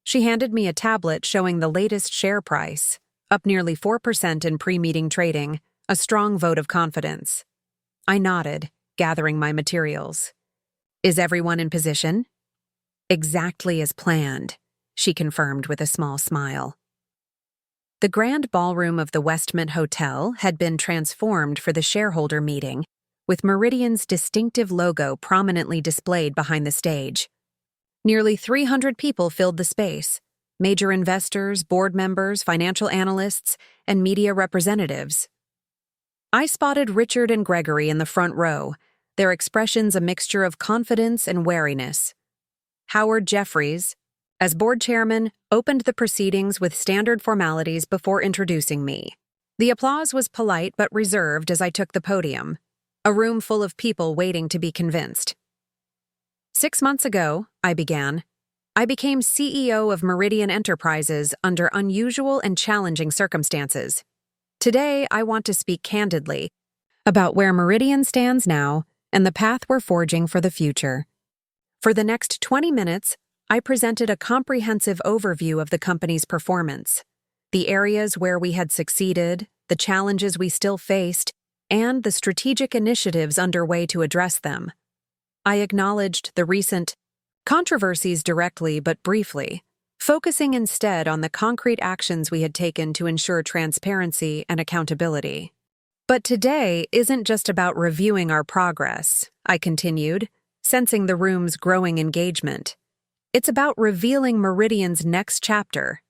She handed me a tablet showing the latest share price, up nearly 4% in pre-meeting trading, a strong vote of confidence. I nodded, gathering my materials. "Is everyone in position?" "Exactly as planned," she confirmed with a small smile. The grand ballroom of the Westmont Hotel had been transformed for the shareholder meeting, with Meridian's distinctive logo prominently displayed behind the stage. Nearly 300 people filled the space: major investors, board members, financial analysts, and media representatives. I spotted Richard and Gregory in the front row, their expressions a mixture of confidence and wariness. Howard Jeffries, as board chairman, opened the proceedings with standard formalities before introducing me. The applause was polite but reserved as I took the podium, a room full of people waiting to be convinced. 6 months ago, I began, I became CEO of Meridian Enterprises under unusual and challenging circumstances. Today, I want to speak candidly about where Meridian stands now and the path we're forging for the future. For the next 20 minutes, I presented a comprehensive overview of the company's performance, the areas where we had succeeded, the challenges we still faced, and the strategic initiatives underway to address them. I acknowledged the recent controversies directly but briefly, focusing instead on the concrete actions we had taken to ensure transparency and accountability. But today isn't just about reviewing our progress, I continued, sensing the room's growing engagement. It's about revealing Meridian's next chapter,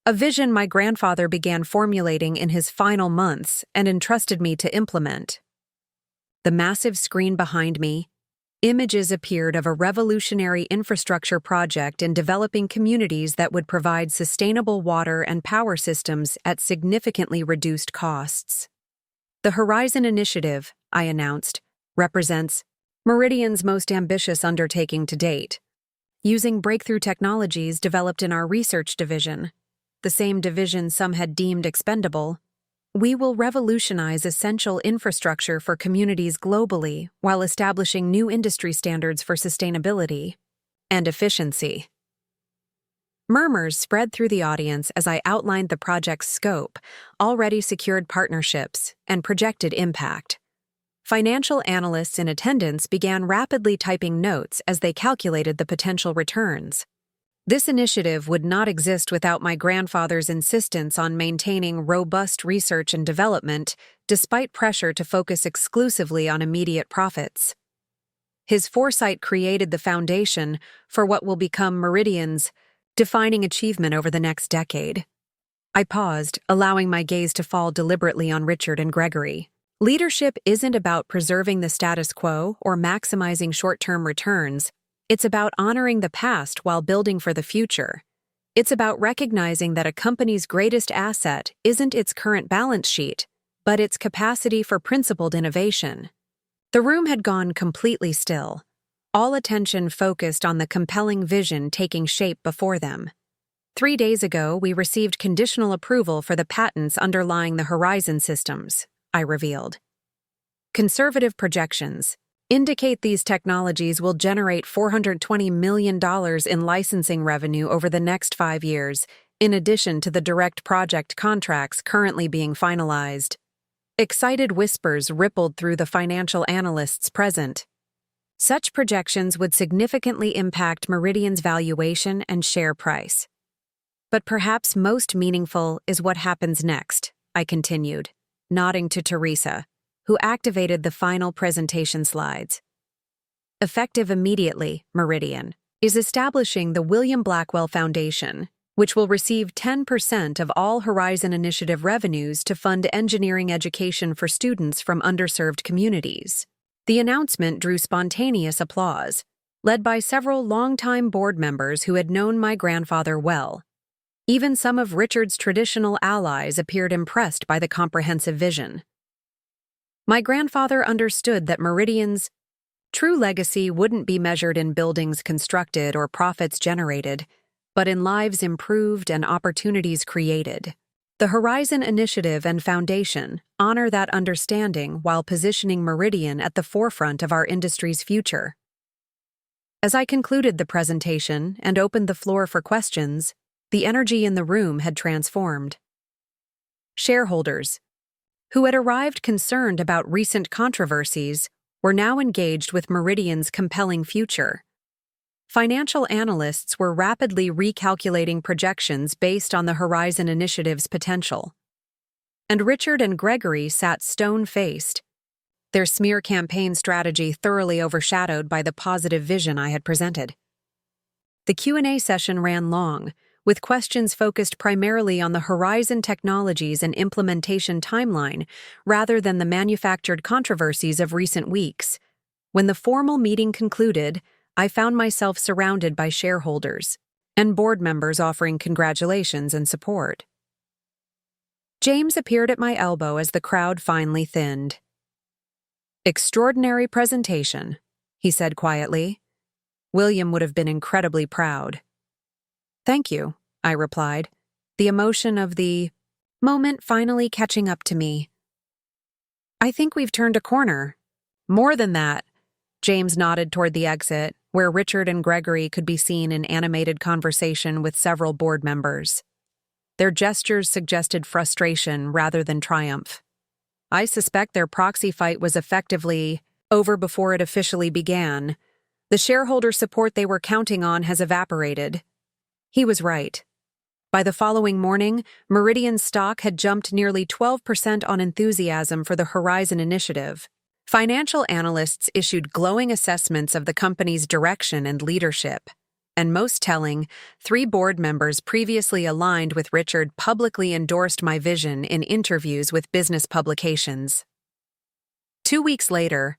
a vision my grandfather began formulating in his final months and entrusted me to implement. The massive screen behind me, images appeared of a revolutionary infrastructure project in developing communities that would provide sustainable water and power systems at significantly reduced costs. The Horizon Initiative, I announced, represents Meridian's most ambitious undertaking to date. Using breakthrough technologies developed in our research division, the same division some had deemed expendable, we will revolutionize essential infrastructure for communities globally while establishing new industry standards for sustainability and efficiency. Murmurs spread through the audience as I outlined the project's scope, already secured partnerships, and projected impact. Financial analysts in attendance began rapidly typing notes as they calculated the potential returns. This initiative would not exist without my grandfather's insistence on maintaining robust research and development, despite pressure to focus exclusively on immediate profits. His foresight created the foundation for what will become Meridian's defining achievement over the next decade. I paused, allowing my gaze to fall deliberately on Richard and Gregory. Leadership isn't about preserving the status quo or maximizing short-term returns. It's about honoring the past while building for the future. It's about recognizing that a company's greatest asset isn't its current balance sheet, but its capacity for principled innovation. The room had gone completely still, all attention focused on the compelling vision taking shape before them. 3 days ago, we received conditional approval for the patents underlying the Horizon systems, I revealed. Conservative projections indicate these technologies will generate $420 million in licensing revenue over the next 5 years, in addition to the direct project contracts currently being finalized. Excited whispers rippled through the financial analysts present. Such projections would significantly impact Meridian's valuation and share price. But perhaps most meaningful is what happens next, I continued, nodding to Teresa, who activated the final presentation slides. Effective immediately, Meridian is establishing the William Blackwell Foundation, which will receive 10% of all Horizon Initiative revenues to fund engineering education for students from underserved communities. The announcement drew spontaneous applause, led by several longtime board members who had known my grandfather well. Even some of Richard's traditional allies appeared impressed by the comprehensive vision. My grandfather understood that Meridian's true legacy wouldn't be measured in buildings constructed or profits generated, but in lives improved and opportunities created. The Horizon Initiative and Foundation honor that understanding while positioning Meridian at the forefront of our industry's future. As I concluded the presentation and opened the floor for questions, the energy in the room had transformed. Shareholders, who had arrived concerned about recent controversies, were now engaged with Meridian's compelling future. Financial analysts were rapidly recalculating projections based on the Horizon Initiative's potential. And Richard and Gregory sat stone-faced, their smear campaign strategy thoroughly overshadowed by the positive vision I had presented. The Q&A session ran long, with questions focused primarily on the Horizon technologies and implementation timeline rather than the manufactured controversies of recent weeks. When the formal meeting concluded, I found myself surrounded by shareholders and board members offering congratulations and support. James appeared at my elbow as the crowd finally thinned. "Extraordinary presentation," he said quietly. William would have been incredibly proud. "Thank you," I replied, the emotion of the moment finally catching up to me. "I think we've turned a corner." "More than that," James nodded toward the exit, where Richard and Gregory could be seen in animated conversation with several board members. Their gestures suggested frustration rather than triumph. I suspect their proxy fight was effectively over before it officially began. The shareholder support they were counting on has evaporated. He was right. By the following morning, Meridian's stock had jumped nearly 12% on enthusiasm for the Horizon Initiative. Financial analysts issued glowing assessments of the company's direction and leadership. And most telling, 3 board members previously aligned with Richard publicly endorsed my vision in interviews with business publications. 2 weeks later,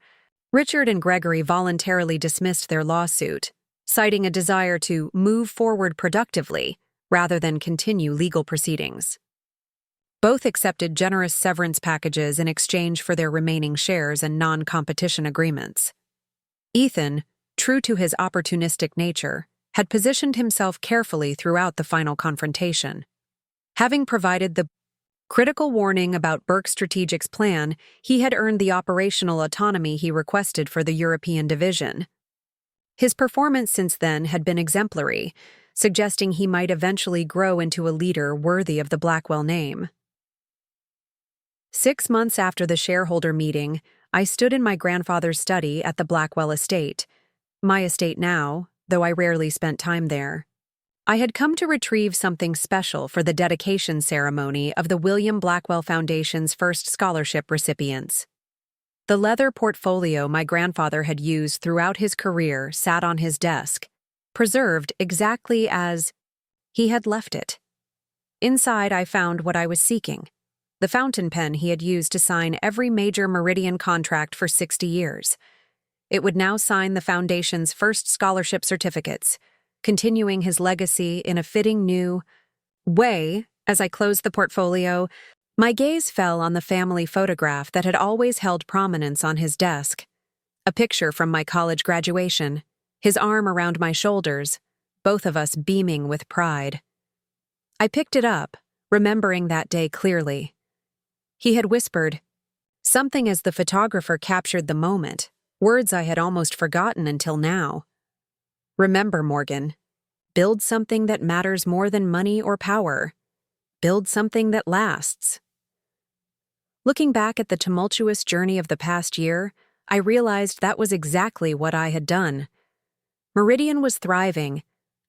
Richard and Gregory voluntarily dismissed their lawsuit, citing a desire to move forward productively rather than continue legal proceedings. Both accepted generous severance packages in exchange for their remaining shares and non-competition agreements. Ethan, true to his opportunistic nature, had positioned himself carefully throughout the final confrontation. Having provided the critical warning about Burke Strategic's plan, he had earned the operational autonomy he requested for the European division. His performance since then had been exemplary, suggesting he might eventually grow into a leader worthy of the Blackwell name. 6 months after the shareholder meeting, I stood in my grandfather's study at the Blackwell estate, my estate now, though I rarely spent time there. I had come to retrieve something special for the dedication ceremony of the William Blackwell Foundation's first scholarship recipients. The leather portfolio my grandfather had used throughout his career sat on his desk, preserved exactly as he had left it. Inside, I found what I was seeking: the fountain pen he had used to sign every major Meridian contract for 60 years. It would now sign the Foundation's first scholarship certificates, continuing his legacy in a fitting new way. As I closed the portfolio, my gaze fell on the family photograph that had always held prominence on his desk. A picture from my college graduation, his arm around my shoulders, both of us beaming with pride. I picked it up, remembering that day clearly. He had whispered something as the photographer captured the moment, words I had almost forgotten until now. Remember, Morgan, build something that matters more than money or power. Build something that lasts. Looking back at the tumultuous journey of the past year, I realized that was exactly what I had done. Meridian was thriving,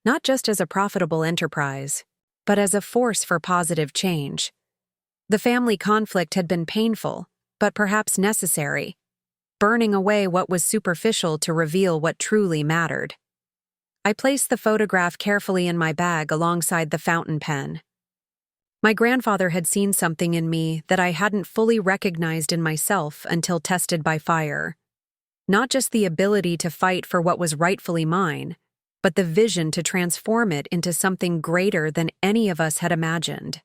not just as a profitable enterprise, but as a force for positive change. The family conflict had been painful, but perhaps necessary, burning away what was superficial to reveal what truly mattered. I placed the photograph carefully in my bag alongside the fountain pen. My grandfather had seen something in me that I hadn't fully recognized in myself until tested by fire. Not just the ability to fight for what was rightfully mine, but the vision to transform it into something greater than any of us had imagined.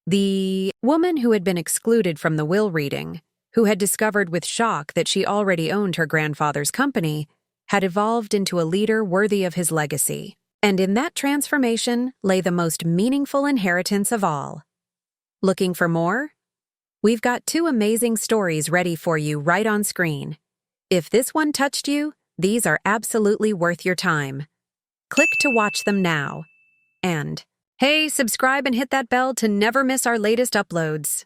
The woman who had been excluded from the will reading, who had discovered with shock that she already owned her grandfather's company, had evolved into a leader worthy of his legacy. And in that transformation lay the most meaningful inheritance of all. Looking for more? We've got 2 amazing stories ready for you right on screen. If this one touched you, these are absolutely worth your time. Click to watch them now. And, hey, subscribe and hit that bell to never miss our latest uploads.